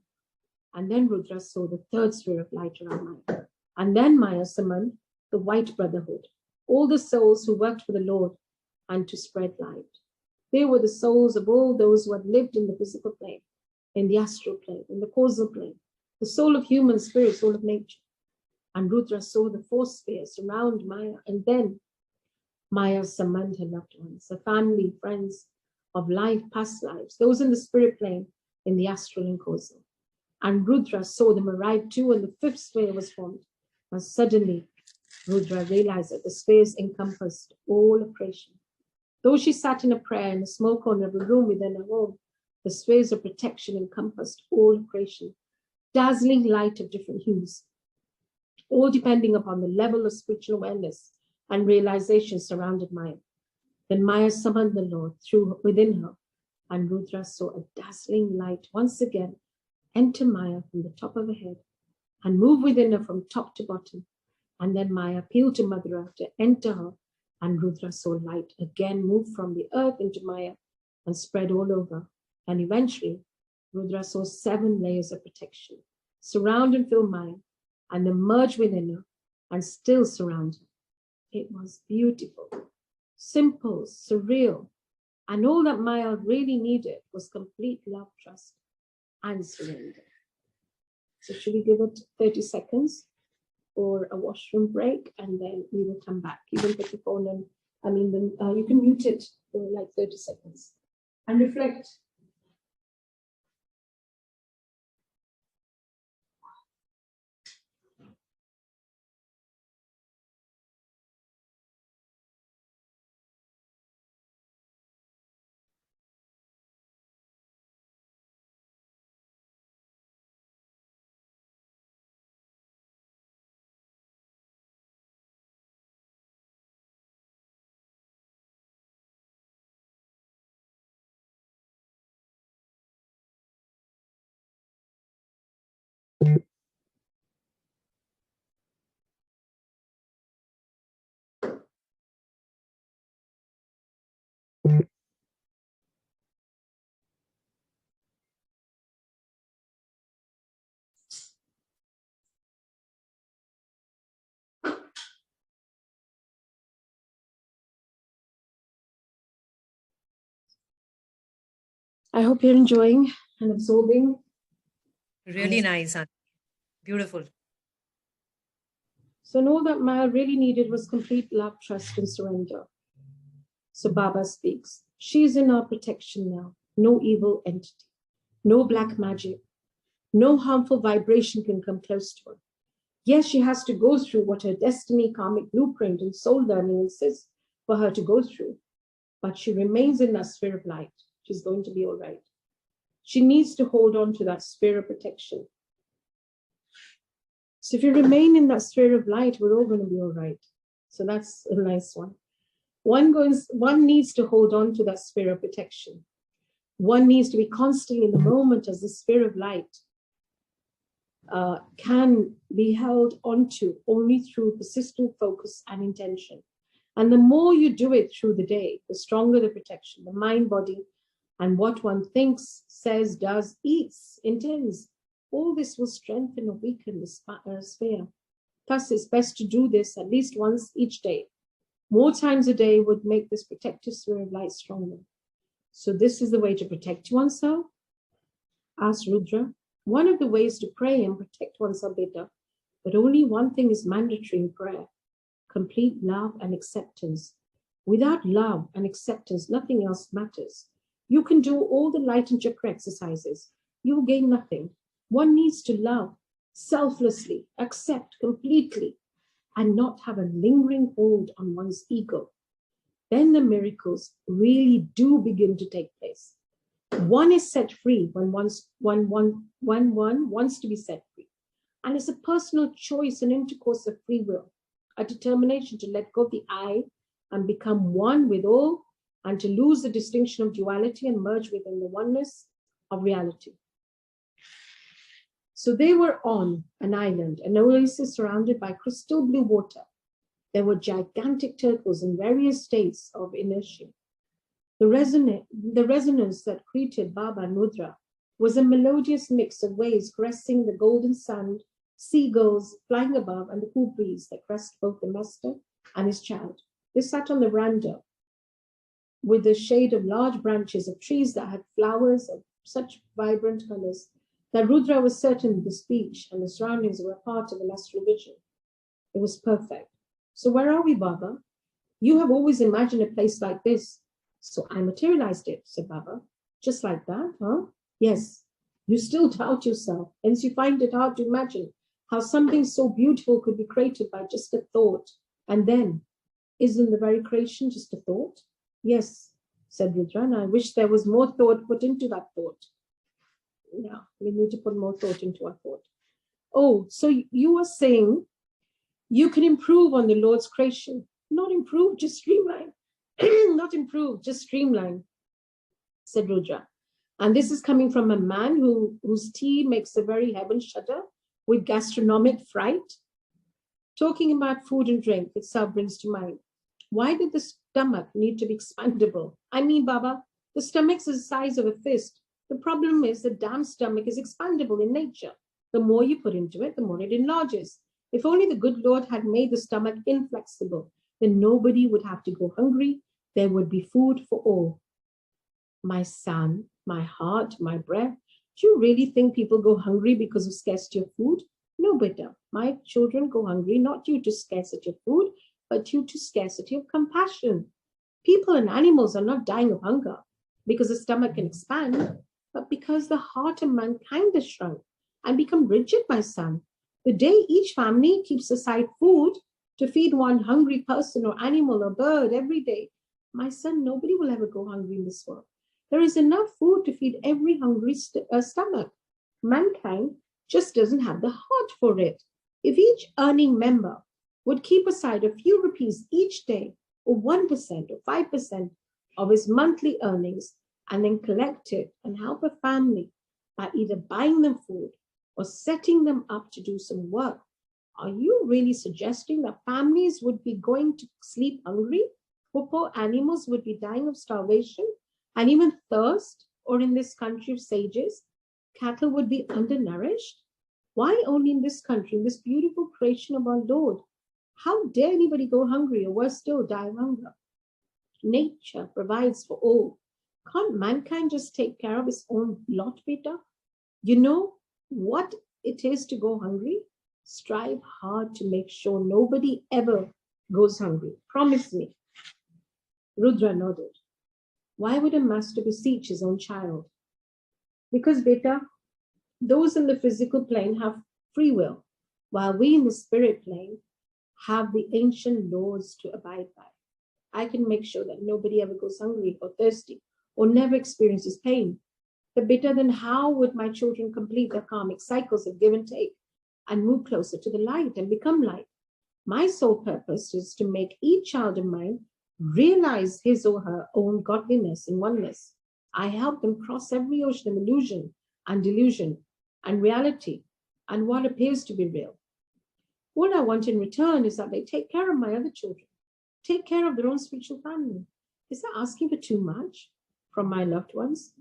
And then Rudra saw the third sphere of light around Maya. And then Maya summoned the White Brotherhood, all the souls who worked for the Lord and to spread light. They were the souls of all those who had lived in the physical plane, in the astral plane, in the causal plane, the soul of human spirit, soul of nature. And Rudra saw the four spheres surround Maya, and then Maya summoned her loved ones, her family, friends of life, past lives, those in the spirit plane, in the astral and causal. And Rudra saw them arrive too, and the fifth sphere was formed. And suddenly, Rudra realized that the spheres encompassed all of creation. Though she sat in a prayer in a small corner of a room within her home, the spheres of protection encompassed all of creation, dazzling light of different hues, all depending upon the level of spiritual awareness and realization surrounded Maya. Then Maya summoned the Lord through within her, and Rudra saw a dazzling light once again enter Maya from the top of her head and move within her from top to bottom. And then Maya appealed to Mother Earth to enter her, and Rudra saw light again move from the earth into Maya and spread all over. And eventually, Rudra saw 7 layers of protection surround and fill Maya, and then merge within her and still surround her. It was beautiful, simple, surreal, and all that Maya really needed was complete love, trust, and surrender. So should we give it 30 seconds for a washroom break, and then we will come back. You can put the phone in, you can mute it for like 30 seconds and reflect. I hope you're enjoying and absorbing. Really nice, Aunty. Beautiful. So all that Maya really needed was complete love, trust, and surrender. So Baba speaks. She's in our protection now. No evil entity, no black magic, no harmful vibration can come close to her. Yes, she has to go through what her destiny, karmic blueprint, and soul learning insists for her to go through, but she remains in that sphere of light. She's going to be all right. She needs to hold on to that sphere of protection. So if you remain in that sphere of light, we're all going to be all right. So that's a nice one. One needs to hold on to that sphere of protection. One needs to be constantly in the moment as the sphere of light can be held onto only through persistent focus and intention. And the more you do it through the day, the stronger the protection, the mind, body, and what one thinks, says, does, eats, intends. All this will strengthen or weaken the sphere. Thus, it's best to do this at least once each day. More times a day would make this protective sphere of light stronger. So this is the way to protect oneself. Asked Rudra. One of the ways to pray and protect oneself better, but only one thing is mandatory in prayer: complete love and acceptance. Without love and acceptance, nothing else matters. You can do all the light and chakra exercises. You will gain nothing. One needs to love selflessly, accept completely, and not have a lingering hold on one's ego. Then the miracles really do begin to take place. One is set free when one wants to be set free. And it's a personal choice and intercourse of free will. a determination to let go of the I and become one with all, and to lose the distinction of duality and merge within the oneness of reality. So they were on an island, an oasis surrounded by crystal blue water. There were gigantic turtles in various states of inertia. The resonance that greeted Baba and Mudra was a melodious mix of waves caressing the golden sand, seagulls flying above, and the cool breeze that caressed both the master and his child. They sat on the veranda with the shade of large branches of trees that had flowers of such vibrant colors that Rudra was certain the speech and the surroundings were part of an astral vision. It was perfect. So where are we, Baba? You have always imagined a place like this. So I materialized it, said Baba. Just like that, huh? Yes. You still doubt yourself, hence you find it hard to imagine how something so beautiful could be created by just a thought. And then, isn't the very creation just a thought? Yes, said Rudra, and I wish there was more thought put into that thought. Yeah, we need to put more thought into our thought. Oh, so you were saying you can improve on the Lord's creation. Not improve, just streamline. Not improve, just streamline, said Rudra. And this is coming from a man whose tea makes the very heaven shudder with gastronomic fright. Talking about food and drink itself brings to mind, why did the stomach need to be expandable? I mean, Baba, the stomach is the size of a fist. The problem is the damn stomach is expandable in nature. The more you put into it, the more it enlarges. If only the good Lord had made the stomach inflexible, then nobody would have to go hungry. There would be food for all. My son, my heart, my breath, do you really think people go hungry because of scarcity of food? No, beta. My children go hungry not due to scarcity of food, but due to scarcity of compassion. People and animals are not dying of hunger because the stomach can expand, but because the heart of mankind has shrunk and become rigid, my son. The day each family keeps aside food to feed one hungry person or animal or bird every day, my son, nobody will ever go hungry in this world. There is enough food to feed every hungry stomach. Mankind just doesn't have the heart for it. If each earning member would keep aside a few rupees each day, or 1% or 5% of his monthly earnings, and then collect it and help a family by either buying them food or setting them up to do some work, are you really suggesting that families would be going to sleep hungry? Poor animals would be dying of starvation and even thirst, or in this country of sages, cattle would be undernourished? Why only in this country, in this beautiful creation of our Lord? How dare anybody go hungry, or worse still, die of hunger? Nature provides for all. Can't mankind just take care of its own lot, beta? You know what it is to go hungry? Strive hard to make sure nobody ever goes hungry. Promise me. Rudra nodded. Why would a master beseech his own child? Because, beta, those in the physical plane have free will, while we in the spirit plane have the ancient laws to abide by. I can make sure that nobody ever goes hungry or thirsty or never experiences pain. But better than how would my children complete their karmic cycles of give and take and move closer to the light and become light? My sole purpose is to make each child of mine realize his or her own godliness and oneness. I help them cross every ocean of illusion and delusion and reality and what appears to be real. All I want in return is that they take care of my other children, take care of their own spiritual family. Is that asking for too much from my loved ones?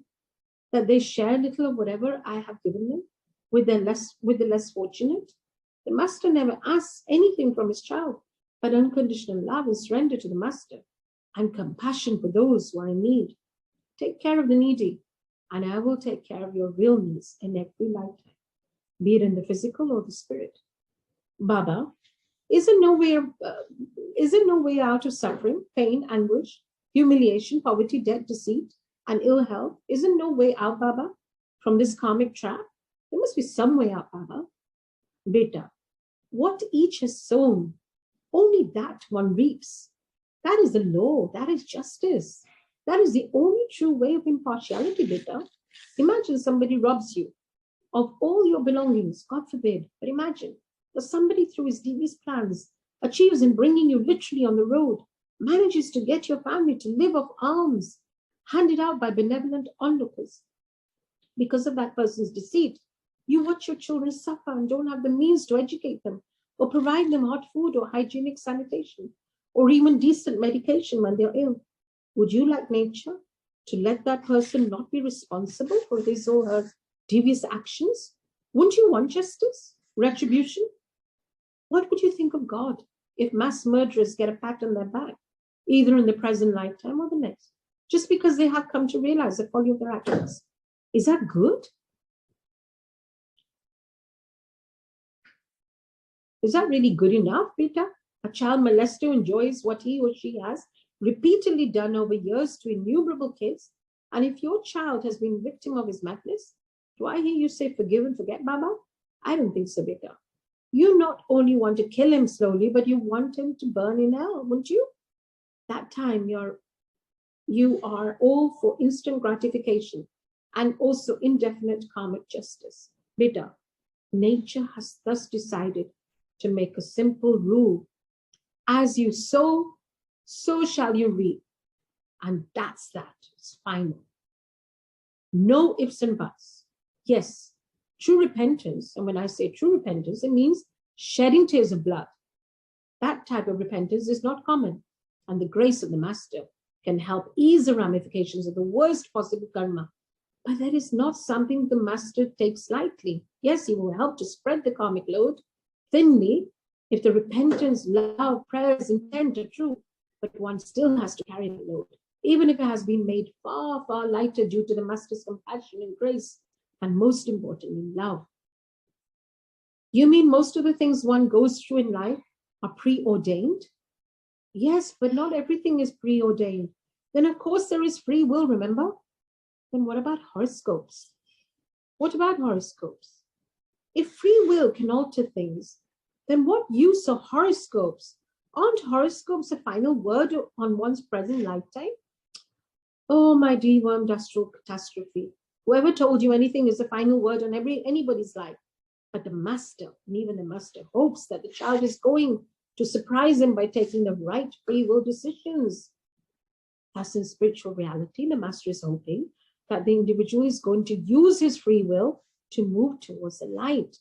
That they share little of whatever I have given them with the less fortunate? The master never asks anything from his child, but unconditional love and surrender to the master and compassion for those who are in need. Take care of the needy, and I will take care of your real needs in every lifetime, be it in the physical or the spirit. Baba, is there no way out of suffering, pain, anguish, humiliation, poverty, debt, deceit, and ill health? Isn't no way out, Baba, from this karmic trap? There must be some way out, Baba. Beta, what each has sown, only that one reaps. That is the law. That is justice. That is the only true way of impartiality, beta. Imagine somebody robs you of all your belongings, God forbid. But imagine that somebody, through his devious plans, achieves in bringing you literally on the road, manages to get your family to live off alms handed out by benevolent onlookers. Because of that person's deceit, you watch your children suffer and don't have the means to educate them or provide them hot food or hygienic sanitation or even decent medication when they're ill. Would you like nature to let that person not be responsible for his or her devious actions? Wouldn't you want justice, retribution? What would you think of God if mass murderers get a pat on their back, either in the present lifetime or the next, just because they have come to realize the folly of their actions? Is that good? Is that really good enough, beta? A child molester enjoys what he or she has repeatedly done over years to innumerable kids. And if your child has been victim of his madness, do I hear you say forgive and forget, Baba? I don't think so, beta. You not only want to kill him slowly, but you want him to burn in hell, wouldn't you? That time you are all for instant gratification and also indefinite karmic justice. Beta, nature has thus decided to make a simple rule. As you sow, so shall you reap. And that's that. It's final. No ifs and buts. Yes, true repentance, and when I say true repentance, it means shedding tears of blood. That type of repentance is not common, and the grace of the Master can help ease the ramifications of the worst possible karma. But that is not something the Master takes lightly. Yes, he will help to spread the karmic load thinly if the repentance, love, prayers, intent are true, but one still has to carry the load, even if it has been made far, far lighter due to the Master's compassion and grace, and most importantly, love. You mean most of the things one goes through in life are preordained? Yes, but not everything is preordained. Then, of course, there is free will, remember? Then what about horoscopes? What about horoscopes? If free will can alter things, then what use of horoscopes? Aren't horoscopes a final word on one's present lifetime? Oh, my dear industrial catastrophe. Whoever told you anything is the final word on anybody's life. But the Master, and even the Master, hopes that the child is going to surprise him by taking the right free will decisions. Thus, in spiritual reality, the Master is hoping that the individual is going to use his free will to move towards the light,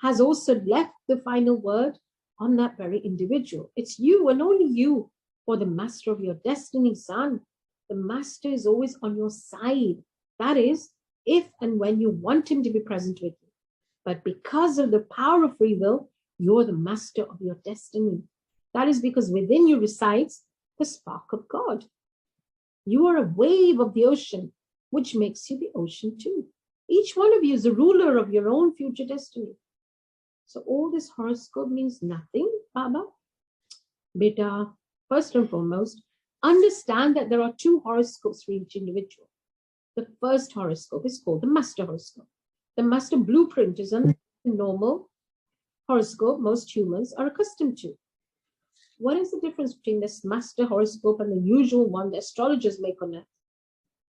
has also left the final word on that very individual. It's you and only you, or the master of your destiny, son. The Master is always on your side. That is, if and when you want him to be present with you. But because of the power of free will, you're the master of your destiny. That is because within you resides the spark of God. You are a wave of the ocean, which makes you the ocean too. Each one of you is the ruler of your own future destiny. So all this horoscope means nothing, Baba. Beta, first and foremost, understand that there are two horoscopes for each individual. The first horoscope is called the Master horoscope. The Master blueprint is a normal horoscope most humans are accustomed to. What is the difference between this Master horoscope and the usual one the astrologers make on earth?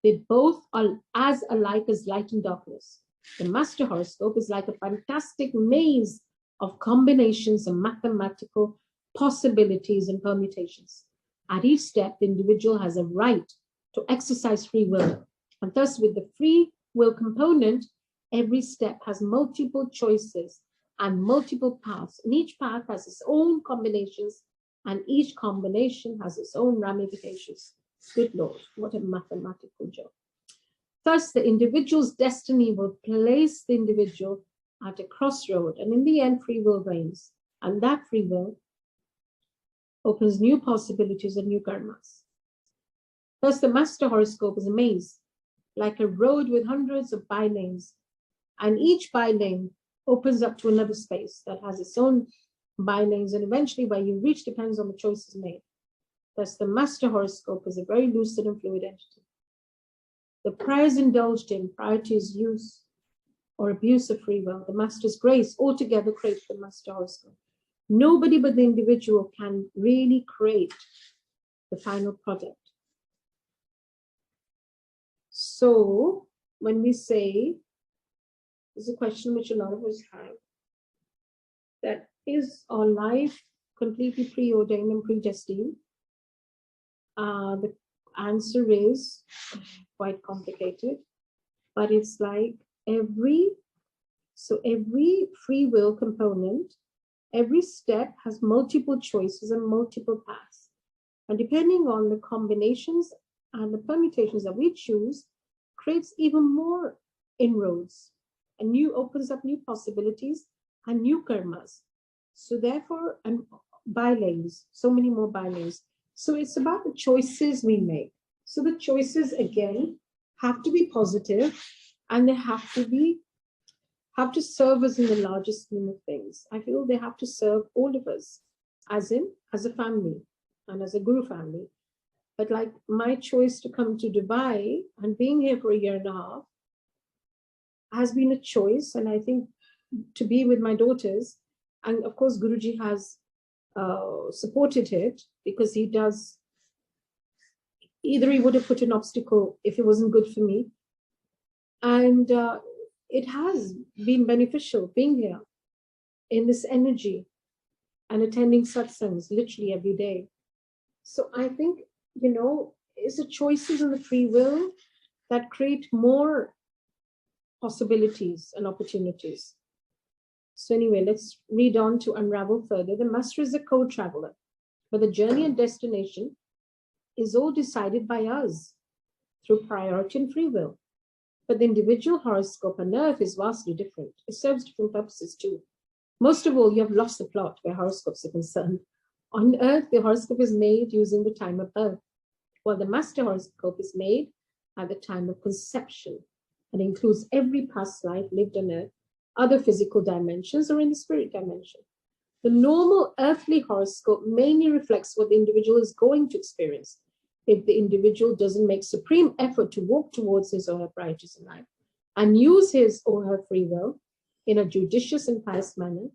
They both are as alike as light and darkness. The Master horoscope is like a fantastic maze of combinations and mathematical possibilities and permutations. At each step, the individual has a right to exercise free will. And thus, with the free will component, every step has multiple choices and multiple paths. And each path has its own combinations, and each combination has its own ramifications. Good Lord, what a mathematical job. Thus, the individual's destiny will place the individual at a crossroad, and in the end, free will reigns. And that free will opens new possibilities and new karmas. Thus, the Master horoscope is a maze, like a road with hundreds of bylanes, and each bylane opens up to another space that has its own bylanes, and eventually where you reach depends on the choices made. Thus, the Master horoscope is a very lucid and fluid entity. The prayers indulged in prior to his use or abuse of free will, the Master's grace altogether creates the Master horoscope. Nobody but the individual can really create the final product. So, when we say, there's a question which a lot of us have, that is our life completely preordained and predestined? The answer is quite complicated, but it's like every free will component, every step has multiple choices and multiple paths. And depending on the combinations and the permutations that we choose, creates even more inroads and opens up new possibilities and new karmas. So therefore, and bylanes, so many more bylanes. So it's about the choices we make. So the choices again have to be positive, and they have to serve us in the larger scheme of things. I feel they have to serve all of us, as a family and as a guru family. But like my choice to come to Dubai and being here for a year and a half has been a choice. And I think to be with my daughters, and of course, Guruji has supported it, because he does, either he would have put an obstacle if it wasn't good for me. And it has been beneficial being here in this energy and attending satsangs literally every day. So I think, it's the choices and the free will that create more possibilities and opportunities. So anyway, let's read on to unravel further. The master is a co-traveler, but the journey and destination is all decided by us through priority and free will. But the individual horoscope on Earth is vastly different. It serves different purposes too. Most of all, you have lost the plot where horoscopes are concerned. On Earth, the horoscope is made using the time of birth, while the master horoscope is made at the time of conception and includes every past life lived on Earth, other physical dimensions, or in the spirit dimension. The normal earthly horoscope mainly reflects what the individual is going to experience if the individual doesn't make supreme effort to walk towards his or her priorities in life and use his or her free will in a judicious and pious manner.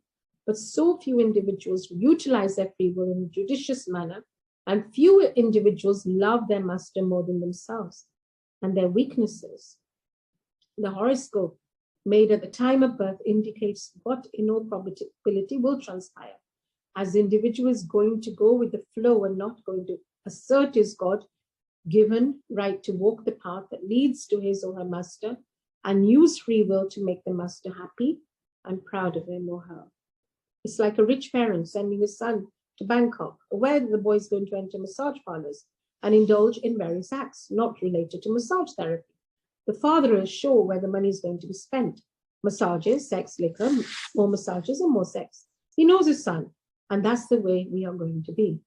But so few individuals utilize their free will in a judicious manner, and few individuals love their master more than themselves and their weaknesses. The horoscope made at the time of birth indicates what in all probability will transpire, as the individual is going to go with the flow and not going to assert his God-given right to walk the path that leads to his or her master and use free will to make the master happy and proud of him or her. It's like a rich parent sending his son to Bangkok, aware that the boy is going to enter massage parlors and indulge in various acts not related to massage therapy. The father is sure where the money is going to be spent. Massages, sex, liquor, more massages, and more sex. He knows his son, and that's the way we are going to be.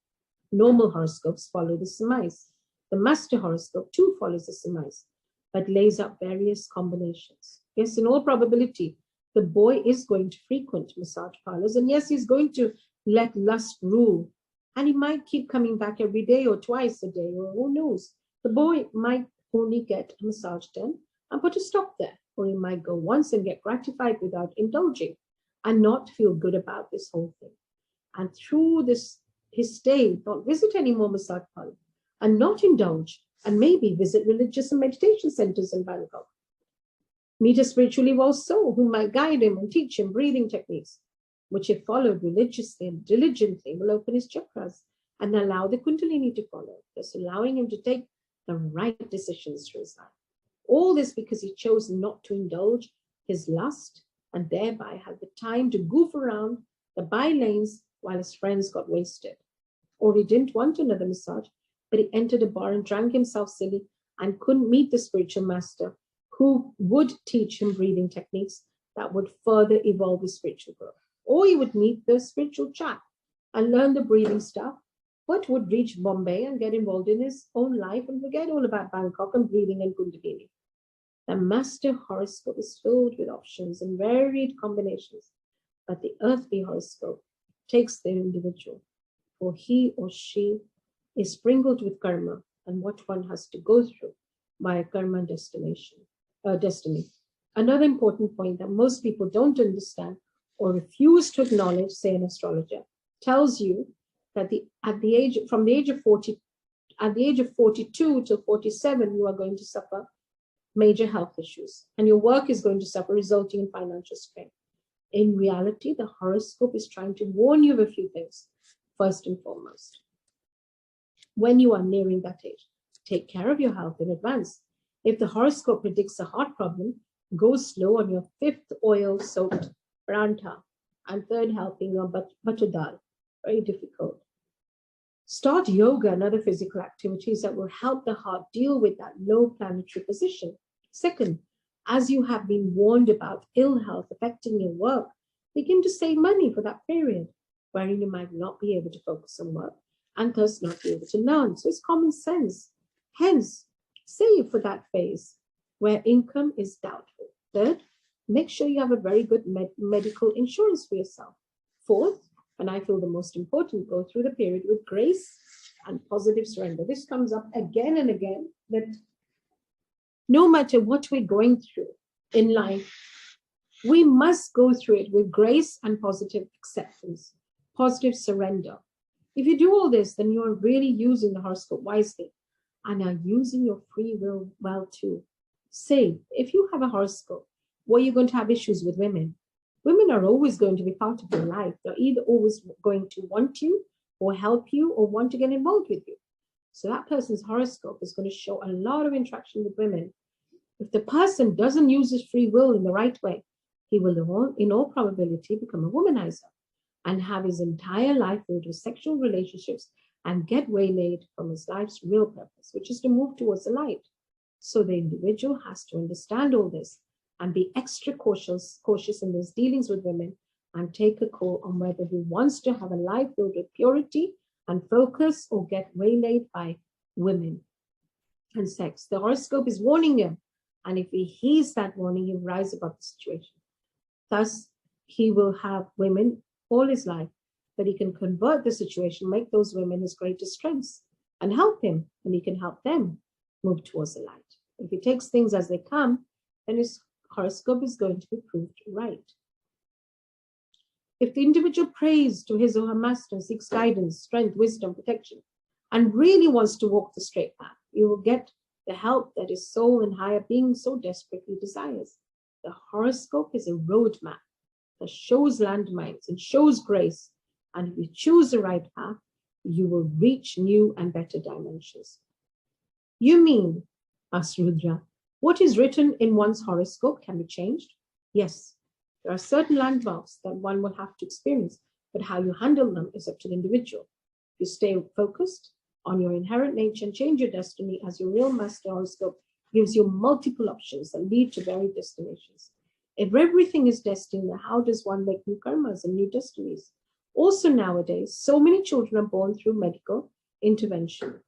Normal horoscopes follow the surmise. The master horoscope too follows the surmise, but lays out various combinations. Yes, in all probability, the boy is going to frequent massage parlors, and yes, he's going to let lust rule. And he might keep coming back every day or twice a day, or who knows. The boy might only get a massage done and put a stop there, or he might go once and get gratified without indulging and not feel good about this whole thing. And through his stay, not visit any more massage parlors and not indulge, and maybe visit religious and meditation centers in Bangkok. Meet a spiritually evolved soul who might guide him and teach him breathing techniques, which if followed religiously and diligently will open his chakras and allow the Kundalini to follow, thus allowing him to take the right decisions for his life. All this because he chose not to indulge his lust and thereby had the time to goof around the by lanes while his friends got wasted. Or he didn't want another massage, but he entered a bar and drank himself silly and couldn't meet the spiritual master who would teach him breathing techniques that would further evolve his spiritual growth. Or he would meet the spiritual chap and learn the breathing stuff, but would reach Bombay and get involved in his own life and forget all about Bangkok and breathing and Kundalini. The master horoscope is filled with options and varied combinations, but the earthly horoscope takes the individual, for he or she is sprinkled with karma and what one has to go through by a karma destiny. Another important point that most people don't understand or refuse to acknowledge, say an astrologer, tells you that at the age of 42 to 47, you are going to suffer major health issues, and your work is going to suffer, resulting in financial strain. In reality, the horoscope is trying to warn you of a few things. first and foremost. When you are nearing that age, take care of your health in advance. If the horoscope predicts a heart problem, go slow on your 5th oil-soaked parantha and 3rd helping of butter dal. Very difficult. Start yoga and other physical activities that will help the heart deal with that low planetary position. Second, as you have been warned about ill health affecting your work, begin to save money for that period wherein you might not be able to focus on work and thus not be able to learn. So it's common sense. Hence, save for that phase where income is doubtful. Third, make sure you have a very good medical insurance for yourself. Fourth, and I feel the most important, go through the period with grace and positive surrender. This comes up again and again, that no matter what we're going through in life, we must go through it with grace and positive acceptance, positive surrender. If you do all this, then you are really using the horoscope wisely and are using your free will well too. Say, if you have a horoscope where you're going to have issues with women, women are always going to be part of your life. They're either always going to want you or help you or want to get involved with you. So that person's horoscope is going to show a lot of interaction with women. If the person doesn't use his free will in the right way, he will in all probability become a womanizer and have his entire life filled with sexual relationships and get waylaid from his life's real purpose, which is to move towards the light. So the individual has to understand all this and be extra cautious in his dealings with women and take a call on whether he wants to have a life filled with purity and focus or get waylaid by women and sex. The horoscope is warning him, and if he heeds that warning, he will rise above the situation. Thus, he will have women all his life, that he can convert the situation, make those women his greatest strengths, and help him, and he can help them move towards the light. If he takes things as they come, then his horoscope is going to be proved right. If the individual prays to his or her master, seeks guidance, strength, wisdom, protection, and really wants to walk the straight path, you will get the help that his soul and higher being so desperately desires. The horoscope is a roadmap that shows landmines and shows grace. And if you choose the right path, you will reach new and better dimensions. You mean, asked Rudra, what is written in one's horoscope can be changed? Yes, there are certain landmarks that one will have to experience, but how you handle them is up to the individual. You stay focused on your inherent nature and change your destiny, as your real master horoscope gives you multiple options that lead to varied destinations. If everything is destined, then how does one make new karmas and new destinies? Also nowadays, so many children are born through medical intervention.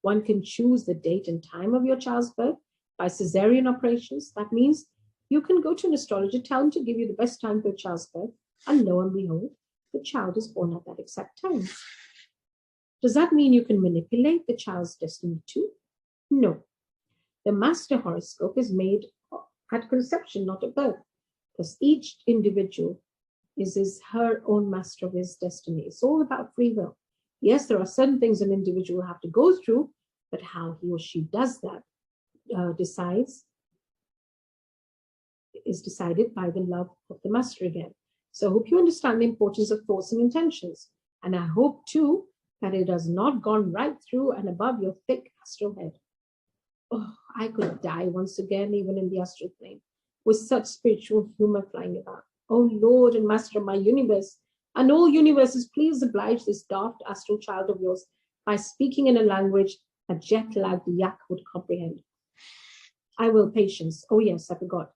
One can choose the date and time of your child's birth by cesarean operations. That means you can go to an astrologer, tell him to give you the best time for your child's birth, and lo and behold, the child is born at that exact time. Does that mean you can manipulate the child's destiny too? No. The master horoscope is made at conception, not at birth, because each individual is her own master of his destiny. It's all about free will. Yes, there are certain things an individual will have to go through, but how he or she does that is decided by the love of the master again. So I hope you understand the importance of thoughts and intentions. And I hope too that it has not gone right through and above your thick astral head. Oh, I could die once again, even in the astral plane, with such spiritual humor flying about. Oh Lord and Master of my universe, and all universes, please oblige this daft astral child of yours by speaking in a language a jet-lagged yak would comprehend. I will, patience. Oh yes, I forgot.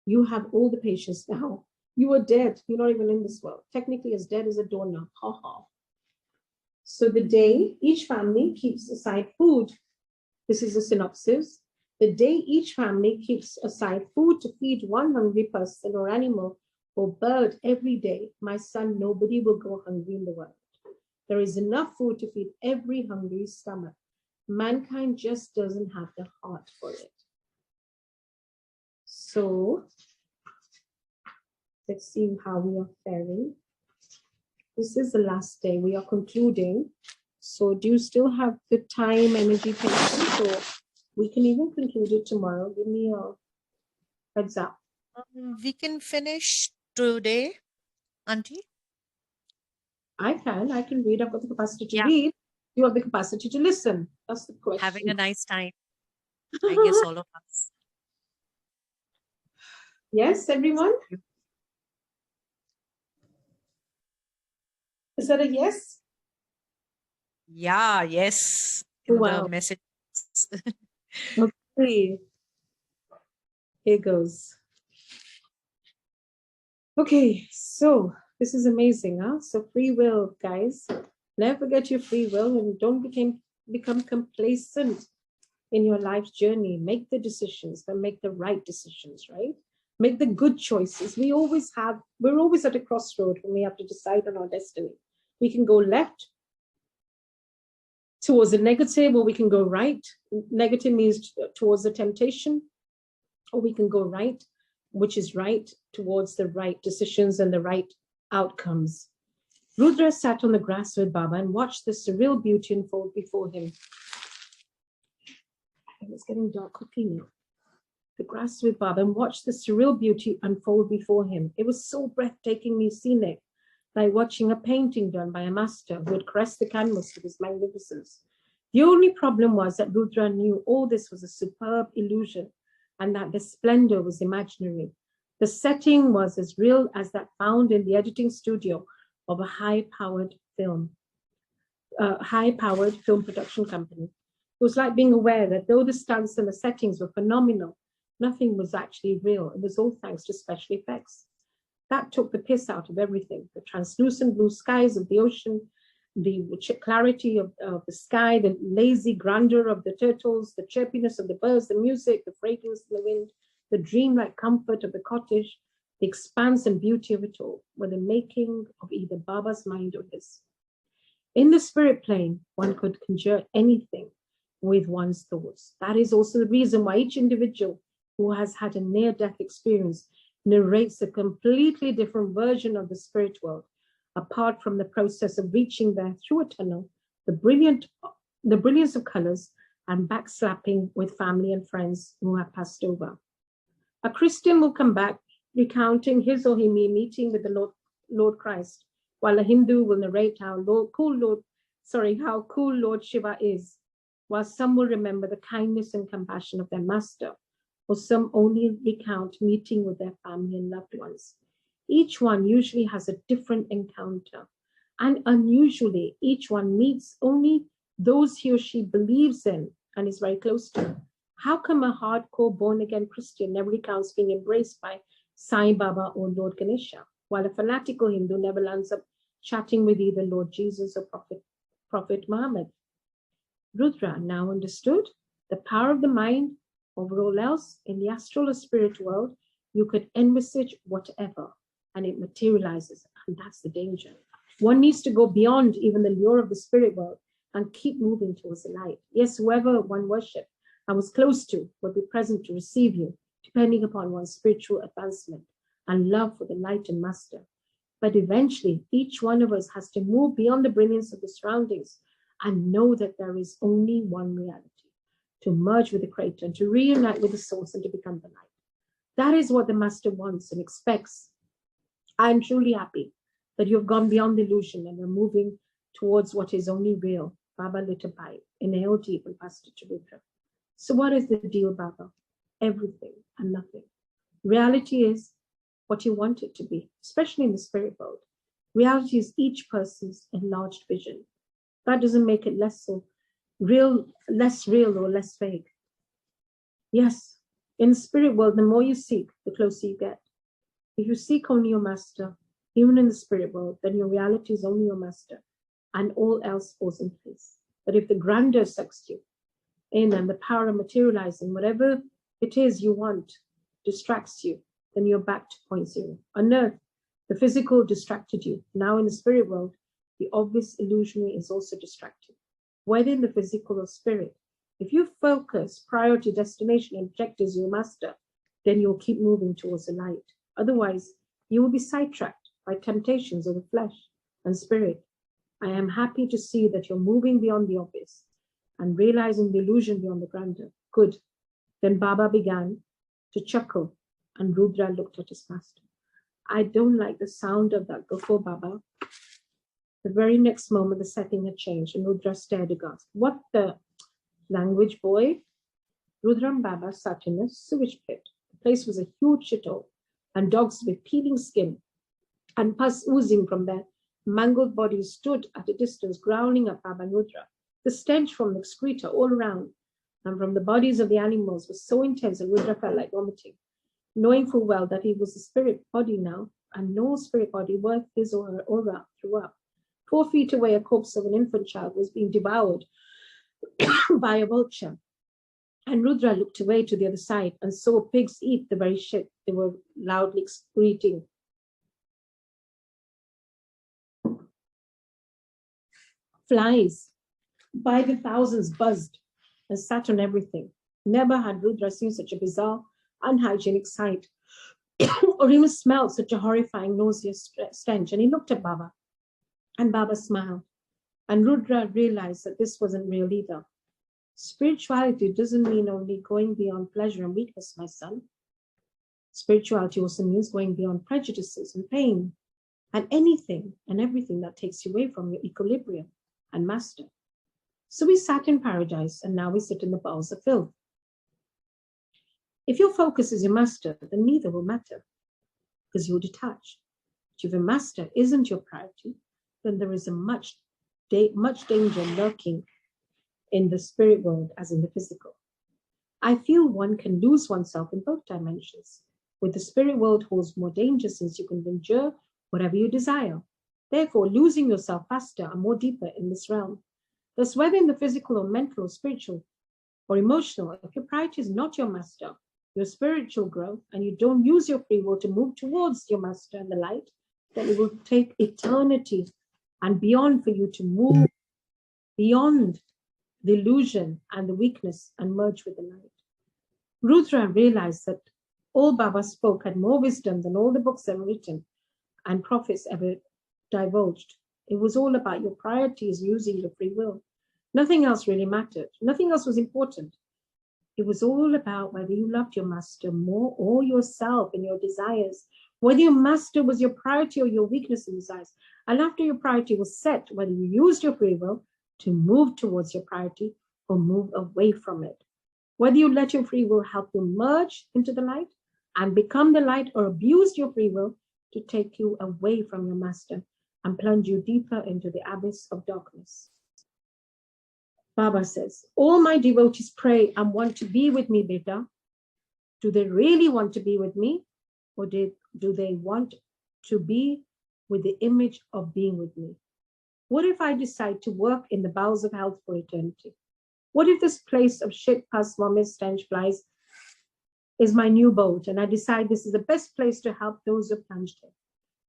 You have all the patience now. You are dead. You're not even in this world. Technically as dead as a doorknob. Ha ha. So the day each family keeps aside food. This is a synopsis. The day each family keeps aside food to feed one hungry person or animal or bird every day, my son, nobody will go hungry in the world. There is enough food to feed every hungry stomach. Mankind just doesn't have the heart for it. So let's see how we are faring. This is the last day. We are concluding. So do you still have the time, energy, patience, or we can even conclude it tomorrow? Give me a heads up. We can finish today, Auntie. I can read. I've got the capacity to Yeah, read. You have the capacity to listen. That's the having a question. nice time. I guess all of us. Yes, everyone? You- Is that a yes? Yeah, yes. Oh, In the wow. message. Okay. Here goes. Okay, so this is amazing, huh? So free will, guys. Never forget your free will and don't become complacent in your life's journey. Make the decisions, but make the right decisions, right? Make the good choices. We're always at a crossroad when we have to decide on our destiny. We can go left towards the negative, or we can go right. Negative means towards the temptation, or we can go right, which is right, towards the right decisions and the right outcomes. Rudra sat on the grass with Baba and watched the surreal beauty unfold before him. It's getting dark quickly now. The grass with Baba and watched the surreal beauty unfold before him. It was so breathtakingly scenic, like watching a painting done by a master who had caressed the canvas with his magnificence. The only problem was that Rudra knew all this was a superb illusion and that the splendor was imaginary. The setting was as real as that found in the editing studio of a high-powered film production company. It was like being aware that though the stunts and the settings were phenomenal, nothing was actually real. It was all thanks to special effects. That took the piss out of everything. The translucent blue skies of the ocean, the clarity of the sky, the lazy grandeur of the turtles, the chirpiness of the birds, the music, the fragrance of the wind, the dreamlike comfort of the cottage, the expanse and beauty of it all were the making of either Baba's mind or his. In the spirit plane, one could conjure anything with one's thoughts. That is also the reason why each individual who has had a near-death experience narrates a completely different version of the spirit world, apart from the process of reaching there through a tunnel, the brilliance of colors, and backslapping with family and friends who have passed over. A Christian will come back recounting his or her meeting with the Lord Christ, while a Hindu will narrate how cool Lord Shiva is, while some will remember the kindness and compassion of their master, or some only recount meeting with their family and loved ones. Each one usually has a different encounter, and unusually, each one meets only those he or she believes in and is very close to. How come a hardcore born-again Christian never recounts being embraced by Sai Baba or Lord Ganesha, while a fanatical Hindu never lands up chatting with either Lord Jesus or Prophet Muhammad? Rudra now understood the power of the mind over all else. In the astral or spirit world, you could envisage whatever, and it materializes, and that's the danger. One needs to go beyond even the lure of the spirit world and keep moving towards the light. Yes, whoever one worshipped and was close to will be present to receive you, depending upon one's spiritual advancement and love for the light and master. But eventually, each one of us has to move beyond the brilliance of the surroundings and know that there is only one reality, to merge with the Creator and to reunite with the source and to become the light. That is what the master wants and expects. I am truly happy that you have gone beyond the illusion and are moving towards what is only real. Baba lit a pipe, inhaled deep and passed it to Rudra. So what is the deal, Baba? Everything and nothing. Reality is what you want it to be, especially in the spirit world. Reality is each person's enlarged vision. That doesn't make it less real or less vague. Yes, in the spirit world, the more you seek, the closer you get. If you seek only your master, even in the spirit world, then your reality is only your master, and all else falls in place. But if the grandeur sucks you in and the power of materializing whatever it is you want distracts you, then you're back to point zero. On earth, the physical distracted you. Now in the spirit world, the obvious illusionary is also distracted. Whether in the physical or spirit, if you focus priority, destination, and object as your master, then you'll keep moving towards the light. Otherwise, you will be sidetracked by temptations of the flesh and spirit. I am happy to see that you're moving beyond the obvious and realizing the illusion beyond the grandeur. Good. Then Baba began to chuckle, and Rudra looked at his master. I don't like the sound of that guffaw, Baba. The very next moment, the setting had changed, and Rudra stared aghast. What the language, boy? Rudra and Baba sat in a sewage pit. The place was a huge shithole, and dogs with peeling skin and pus oozing from their mangled bodies stood at a distance, growling at Baba and Rudra. The stench from the excreta all around and from the bodies of the animals was so intense that Rudra felt like vomiting, knowing full well that he was a spirit body now, and no spirit body worth his or her aura threw up. 4 feet away, a corpse of an infant child was being devoured by a vulture. And Rudra looked away to the other side and saw pigs eat the very shit they were loudly excreting. Flies by the thousands buzzed and sat on everything. Never had Rudra seen such a bizarre, unhygienic sight, or even smelled such a horrifying, nauseous stench. And he looked at Baba, and Baba smiled. And Rudra realized that this wasn't real either. Spirituality doesn't mean only going beyond pleasure and weakness, my son. Spirituality also means going beyond prejudices and pain and anything and everything that takes you away from your equilibrium and master. So we sat in paradise, and now we sit in the bowels of filth. If your focus is your master, then neither will matter, because you're detached. But if your master isn't your priority, then there is a much danger lurking in the spirit world as in the physical. I feel one can lose oneself in both dimensions. With the spirit world holds more danger, since you can endure whatever you desire. Therefore, losing yourself faster and more deeper in this realm. Thus, whether in the physical or mental or spiritual or emotional, if your priority is not your master, your spiritual growth, and you don't use your free will to move towards your master and the light, then it will take eternity and beyond for you to move beyond the illusion and the weakness and merge with the light. Rudra realized that all Baba spoke had more wisdom than all the books ever written and prophets ever divulged. It was all about your priorities using your free will. Nothing else really mattered. Nothing else was important. It was all about whether you loved your master more or yourself and your desires, whether your master was your priority or your weakness and desires. And after your priority was set, whether you used your free will to move towards your priority or move away from it. Whether you let your free will help you merge into the light and become the light, or abused your free will to take you away from your master and plunge you deeper into the abyss of darkness. Baba says, all my devotees pray and want to be with me, beta. Do they really want to be with me? Or do they want to be with the image of being with me? What if I decide to work in the bowels of hell for eternity? What if this place of shit, pus, vomit, stench, flies is my new boat, and I decide this is the best place to help those who are plunged in?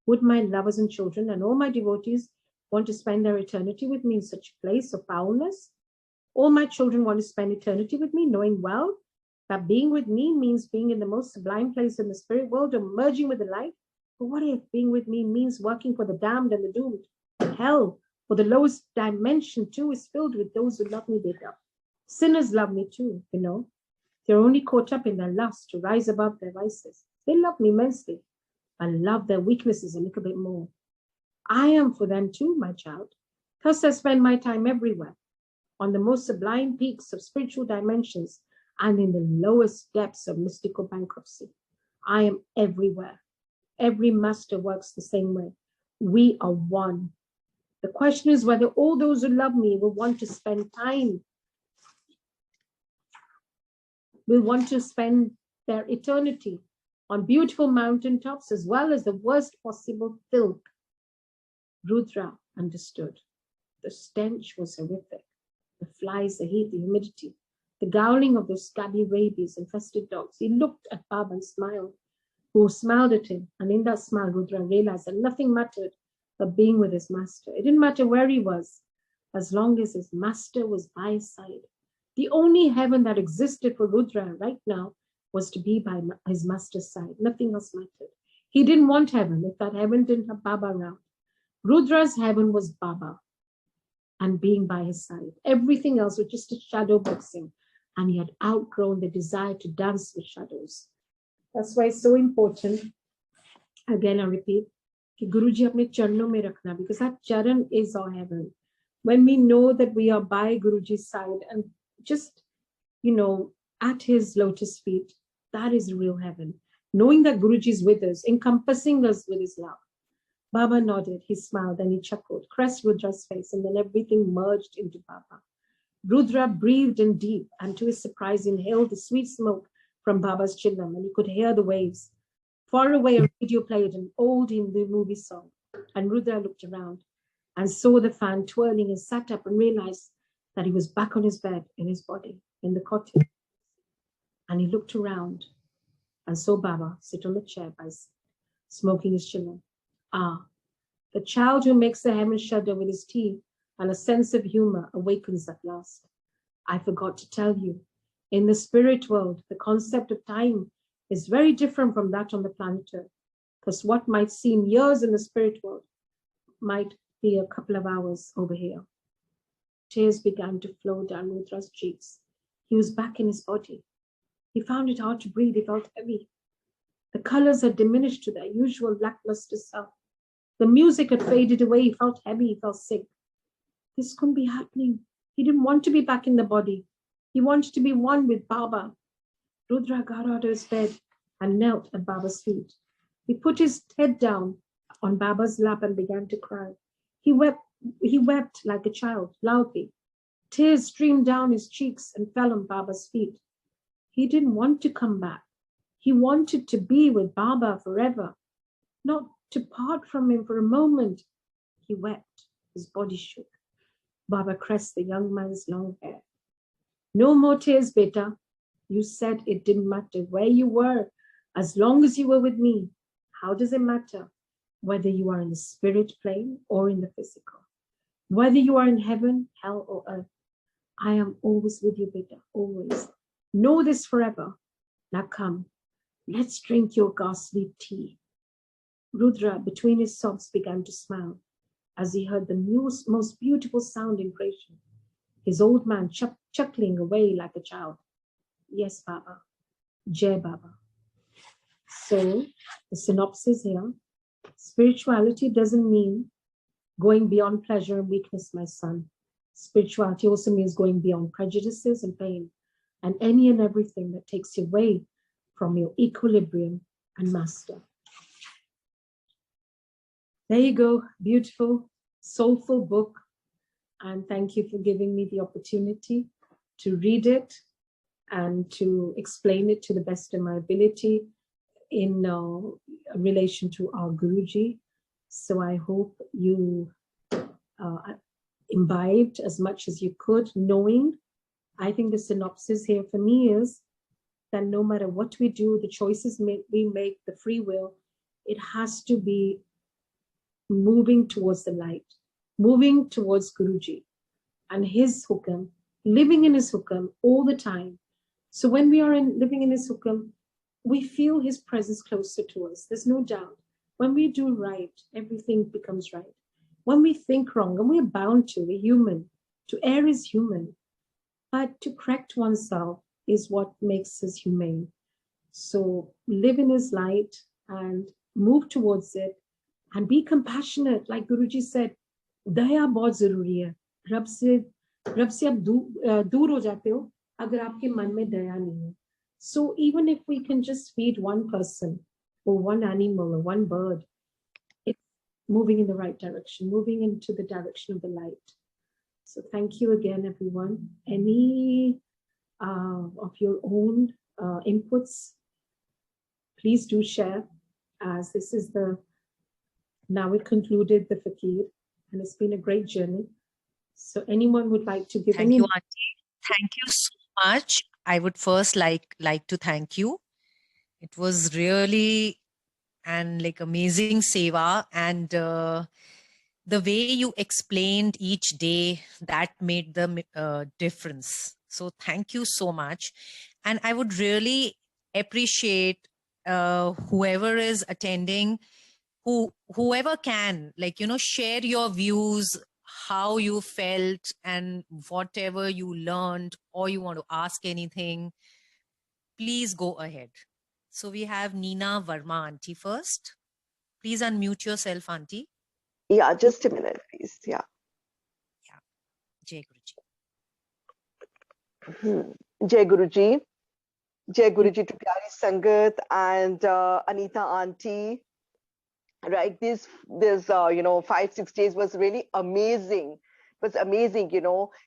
Would my lovers and children and all my devotees want to spend their eternity with me in such a place of foulness? All my children want to spend eternity with me, knowing well that being with me means being in the most sublime place in the spirit world or merging with the light. But what if being with me means working for the damned and the doomed? Hell, for the lowest dimension too, is filled with those who love me better. Sinners love me too, you know. They're only caught up in their lust to rise above their vices. They love me immensely. I love their weaknesses a little bit more. I am for them too, my child. Thus I spend my time everywhere, on the most sublime peaks of spiritual dimensions and in the lowest depths of mystical bankruptcy. I am everywhere. Every master works the same way. We are one. The question is whether all those who love me will want to spend time, will want to spend their eternity on beautiful mountaintops as well as the worst possible filth. Rudra understood. The stench was horrific. The flies, the heat, the humidity, the growling of those scabby rabies-infested dogs. He looked at Baba and smiled, who smiled at him. And in that smile, Rudra realized that nothing mattered but being with his master. It didn't matter where he was, as long as his master was by his side. The only heaven that existed for Rudra right now was to be by his master's side. Nothing else mattered. He didn't want heaven if that heaven didn't have Baba around. Rudra's heaven was Baba and being by his side. Everything else was just a shadow boxing, and he had outgrown the desire to dance with shadows. That's why it's so important, again I repeat, कि गुरुजी अपने चरणों में रखना, because that charan is our heaven. When we know that we are by Guruji's side and just, at his lotus feet, that is real heaven. Knowing that Guruji is with us, encompassing us with his love. Baba nodded, he smiled, and he chuckled, caressed Rudra's face, and then everything merged into Baba. Rudra breathed in deep, and to his surprise, inhaled the sweet smoke from Baba's chillam, and he could hear the waves. Far away, a radio played an old Hindu movie song, and Rudra looked around and saw the fan twirling and sat up and realized that he was back on his bed, in his body, in the cottage. And he looked around and saw Baba sit on the chair by smoking his chillam. Ah, the child who makes the heavens shudder with his tea and a sense of humor awakens at last. I forgot to tell you, in the spirit world, the concept of time is very different from that on the planet Earth, because what might seem years in the spirit world might be a couple of hours over here. Tears began to flow down Rudra's cheeks. He was back in his body. He found it hard to breathe. He felt heavy. The colors had diminished to their usual lackluster self. The music had faded away. He felt heavy. He felt sick. This couldn't be happening. He didn't want to be back in the body. He wanted to be one with Baba. Rudra got out of his bed and knelt at Baba's feet. He put his head down on Baba's lap and began to cry. He wept like a child, loudly. Tears streamed down his cheeks and fell on Baba's feet. He didn't want to come back. He wanted to be with Baba forever, not to part from him for a moment. He wept. His body shook. Baba caressed the young man's long hair. No more tears, beta. You said it didn't matter where you were, as long as you were with me. How does it matter whether you are in the spirit plane or in the physical? Whether you are in heaven, hell, or earth, I am always with you, beta, always. Know this forever. Now come, let's drink your ghastly tea. Rudra, between his sobs, began to smile as he heard the most beautiful sound in creation. His old man chuckling away like a child. Yes, Baba. Jai Baba. So, the synopsis here. Spirituality doesn't mean going beyond pleasure and weakness, my son. Spirituality also means going beyond prejudices and pain and any and everything that takes you away from your equilibrium and master. There you go. Beautiful, soulful book. And thank you for giving me the opportunity to read it and to explain it to the best of my ability in relation to our Guruji. So I hope you imbibed as much as you could, knowing, I think the synopsis here for me is that no matter what we do, the choices we make, the free will, it has to be moving towards the light, moving towards Guruji and his hukam, living in his hukam all the time. So when we are living in his hukam, we feel his presence closer to us. There's no doubt. When we do right, everything becomes right. When we think wrong, and we're bound to, we're human. To err is human. But to correct oneself is what makes us humane. So live in his light and move towards it and be compassionate. Like Guruji said, दया बहुत जरूरी है. रब से आप दूर हो जाते हो अगर आपके मन में दया नहीं है. So even if we can just feed one person or one animal or one bird, it's moving in the right direction, moving into the direction of the light. So thank you again, everyone. Any of your own inputs, please do share, as this is now we concluded the Fakir, and it's been a great journey. So anyone would like to give Thank you, Auntie. Thank you so much. I would first like to thank you. It was really and like amazing seva, and the way you explained each day, that made the difference. So thank you so much. And I would really appreciate whoever is attending, whoever can, share your views, how you felt, and whatever you learned, or you want to ask anything, please go ahead. So we have Nina Verma Aunty first. Please unmute yourself, Auntie. Yeah, just a minute, please. Yeah. Yeah. Jai Guruji. Jai Guruji. Jai Guruji to Pyari Sangat and Anita Aunty. Right, this 5-6 days was really amazing. It was amazing.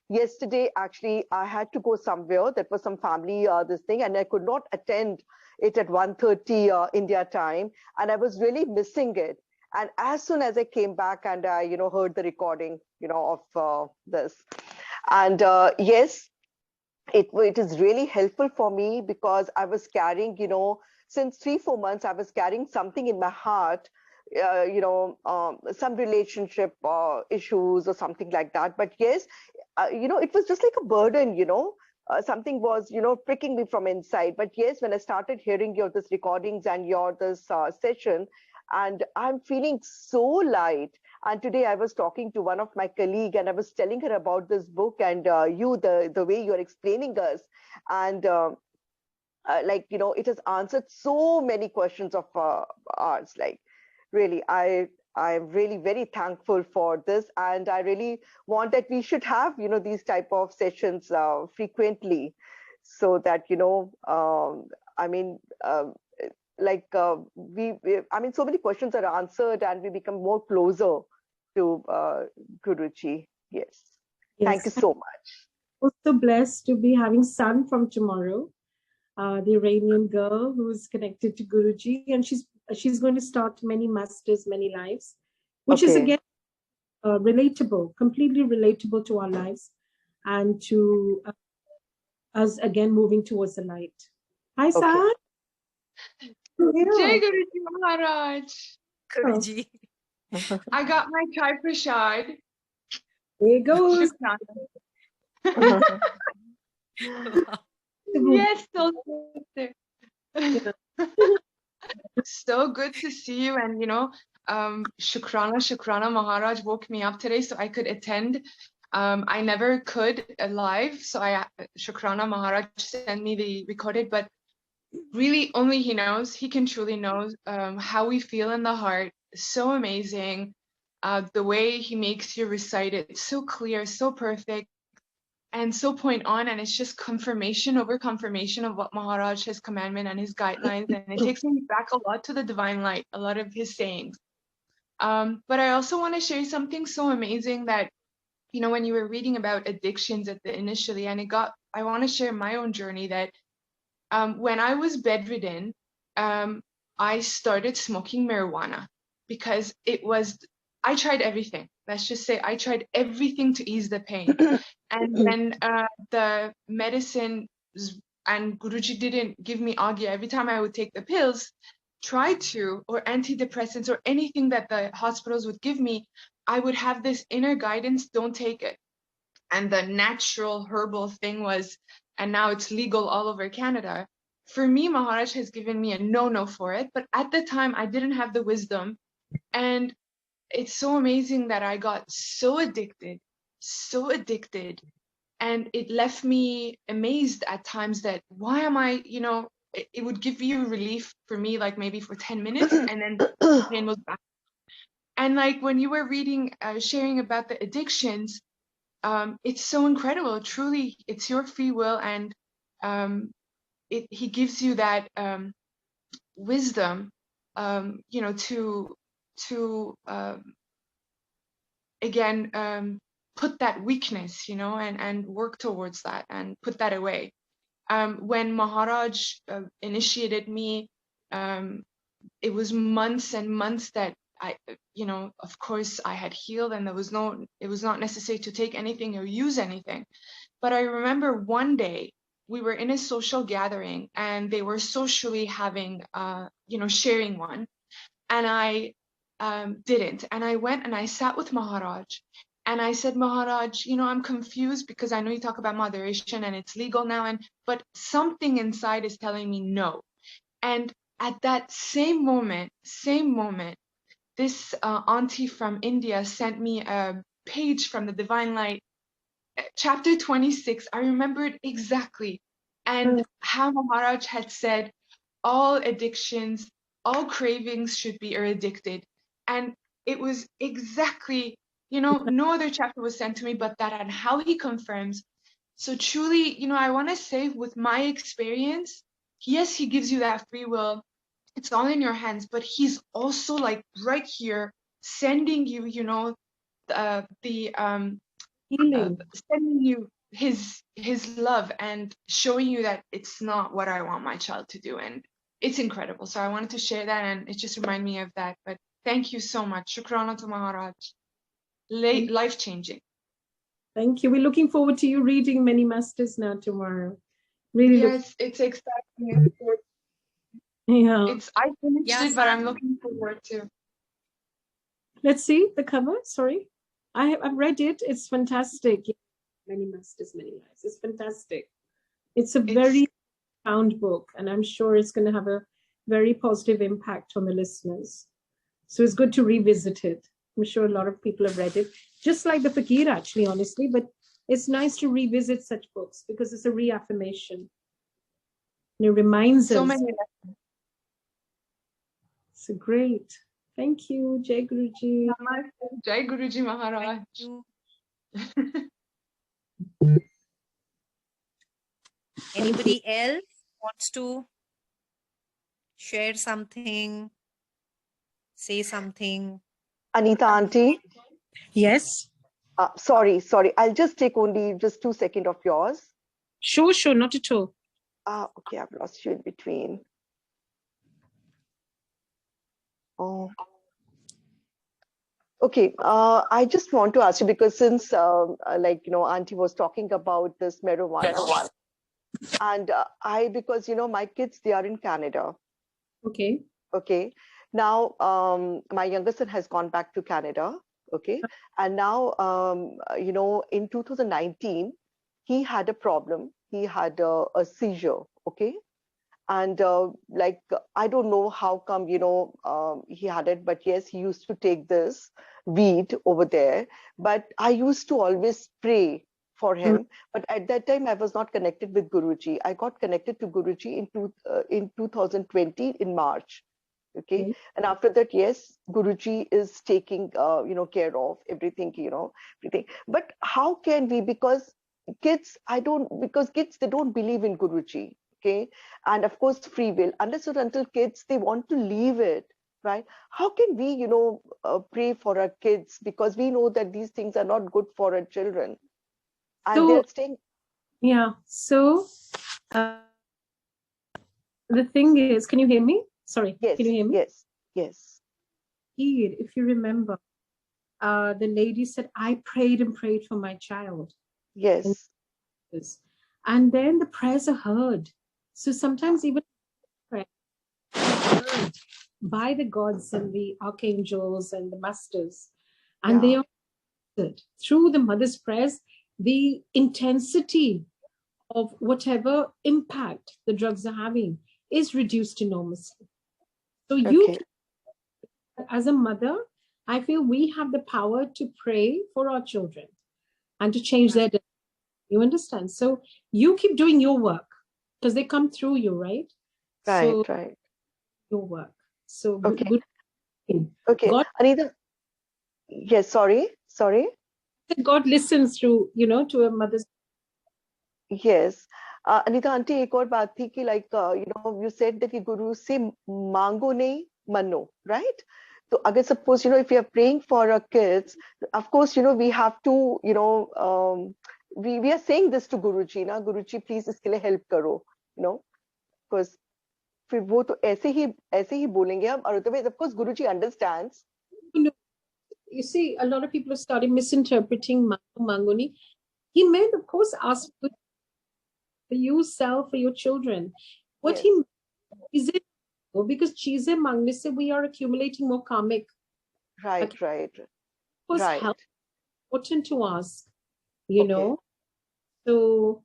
Yesterday actually I had to go somewhere. That was some family this thing, and I could not attend it at 1:30 India time, and I was really missing it. And as soon as I came back and I heard the recording of this, and yes, it is really helpful for me, because I was carrying, since 3-4 months, I was carrying something in my heart, some relationship issues or something like that. But yes, it was just like a burden, something was, pricking me from inside. But yes, when I started hearing your this recordings and your this session, and I'm feeling so light. And today I was talking to one of my colleague, and I was telling her about this book, and the way you're explaining us, and it has answered so many questions of ours. Like, really, I'm really very thankful for this, and I really want that we should have these type of sessions frequently, so that I mean. So many questions are answered, and we become more closer to Guruji. Yes. Thank you Yes. so much. Also blessed to be having son from tomorrow, the Iranian girl who's connected to Guruji, and she's going to start many masters, many lives, which is Okay. again relatable, completely relatable to our lives, and to us again moving towards the light. Hi, Okay. San. Jai Guruji Maharaj. Guruji. I got my chai prasad. There it goes. Yes, so good. So good to see you. And Shukrana Maharaj woke me up today so I could attend. I never could live, so Shukrana Maharaj sent me the recorded, but really only he knows, he can truly know how we feel in the heart. So amazing. The way he makes you recite it, so clear, so perfect, and so point on, and it's just confirmation over confirmation of what Maharaj, his commandment and his guidelines, and it takes me back a lot to the divine light, a lot of his sayings. But I also want to share something so amazing that, when you were reading about addictions initially, and I want to share my own journey that when I was bedridden, I started smoking marijuana because I tried everything. Let's just say I tried everything to ease the pain. And when the medicine and Guruji didn't give me Agya, every time I would take the pills, or antidepressants or anything that the hospitals would give me, I would have this inner guidance, don't take it. And the natural herbal thing was, and now it's legal all over Canada. For me, Maharaj has given me a no for it, but at the time I didn't have the wisdom. And it's so amazing that I got so addicted, and it left me amazed at times that why am I, it would give you relief for me, like maybe for 10 minutes, and then the pain was back. And like when you were reading, sharing about the addictions, it's so incredible. Truly, it's your free will, and he gives you that wisdom, to again put that weakness, and work towards that and put that away. When Maharaj initiated me, it was months and months that I, of course I had healed, and it was not necessary to take anything or use anything. But I remember one day we were in a social gathering, and they were socially having, sharing one, and I didn't. And I went and I sat with Maharaj, and I said, Maharaj, I'm confused because I know you talk about moderation and it's legal now, but something inside is telling me no. And at that same moment, this auntie from India sent me a page from the Divine Light, chapter 26. I remember it exactly. And how Maharaj had said, all addictions all cravings should be eradicted. And it was exactly, no other chapter was sent to me but that, and how he confirms. So truly, I want to say with my experience, yes, he gives you that free will. It's all in your hands, but he's also like right here sending you, the Healing. sending you his love and showing you that it's not what I want my child to do. And it's incredible. So I wanted to share that, and it just reminded me of that. But thank you so much. Shukrana to Maharaj. Life changing. Thank you. We're looking forward to you reading Many Masters now tomorrow. Really Yes, it's exciting. yeah. I finished Yeah, it, but I'm looking forward to. Let's see the cover. Sorry. I've read it. It's fantastic. Many Masters, Many Lives. It's fantastic. It's a very profound book, and I'm sure it's going to have a very positive impact on the listeners. So it's good to revisit it. I'm sure a lot of people have read it, just like the Fakir, actually, honestly. But it's nice to revisit such books because it's a reaffirmation. And it reminds So us. many. So great. Thank you, Jai Guruji. Namaste. Jai Guruji Maharaj. thank you. Anybody else wants to share something, say something? Anita Aunty. Yes. Sorry. I'll just take only just 2 seconds of yours. Sure, not at all. Okay, I've lost you in between. Oh. Okay, I just want to ask you because since, Auntie was talking about this marijuana, and because, my kids, they are in Canada. Okay. Okay. Now, my younger son has gone back to Canada. Okay. And now, in 2019, he had a problem. He had a seizure. Okay. And I don't know how come, he had it, but yes, he used to take this weed over there. But I used to always pray for him. But at that time, I was not connected with Guruji. I got connected to Guruji in 2020 in March. Okay. And after that, yes, Guruji is taking, care of everything, everything. But how can we, because kids, they don't believe in Guruji. Okay. And of course, free will, unless or until kids, they want to leave it, right? How can we, pray for our kids? Because we know that these things are not good for our children. And they're staying. Yeah. So the thing is, can you hear me? Sorry. Yes. Can you hear me? Yes. If you remember, the lady said, I prayed and prayed for my child. Yes. And then the prayers are heard. So sometimes even prayers are heard by the gods and the archangels and the masters. And they are heard through the mother's prayers. The intensity of whatever impact the drugs are having is reduced enormously. So you, as a mother, I feel we have the power to pray for our children and to change their destiny. You understand? So you keep doing your work because they come through you, right? Right. Your work. So Okay. good. Okay. God, Anita. Yes. Sorry. God listens through, to a mother's. Yes. Anita Aunty, एक और बात थी कि you said that कि Guru से मांगो नहीं मनो, right? So अगर suppose, if we are praying for our kids, of course, we have to, we are saying this to Guruji, na, Guruji, please इसके लिए help करो, because फिर वो तो ऐसे ही बोलेंगे हम, और otherwise, of course, Guruji understands. You see, a lot of people have started misinterpreting Mangoni. He meant, of course, ask for yourself, for your children. What he meant is it because cheese mangne se we are accumulating more karmic. Right. Of course, help important to ask, know. So,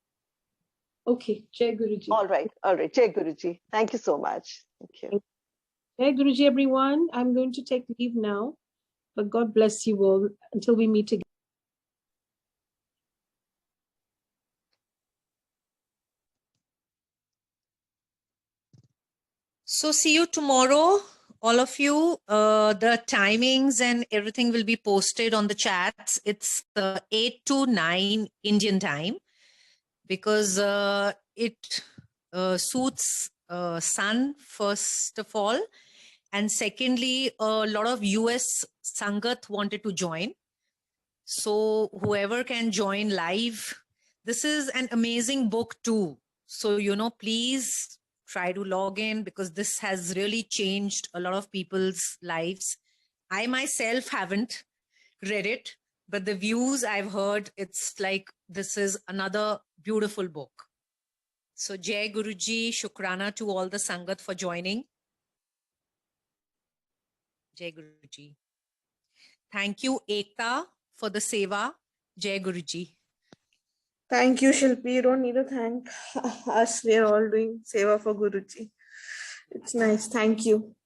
okay, Jai Guruji. All right, Jai Guruji. Thank you so much. Thank you. Jai Guruji, everyone. I'm going to take leave now, but God bless you all until we meet again. So see you tomorrow, all of you. The timings and everything will be posted on the chats. It's 8 to 9 Indian time, because it suits Sun, first of all. And secondly, a lot of US Sangat wanted to join. So whoever can join live, this is an amazing book too. So, please try to log in, because this has really changed a lot of people's lives. I myself haven't read it, but the views I've heard, it's like this is another beautiful book. So Jai Guruji, Shukrana to all the Sangat for joining. Jai Guruji. Thank you, Ekta, for the seva. Jai Guruji. Thank you, Shilpi. You don't need to thank us. We are all doing seva for Guruji. It's nice. Thank you.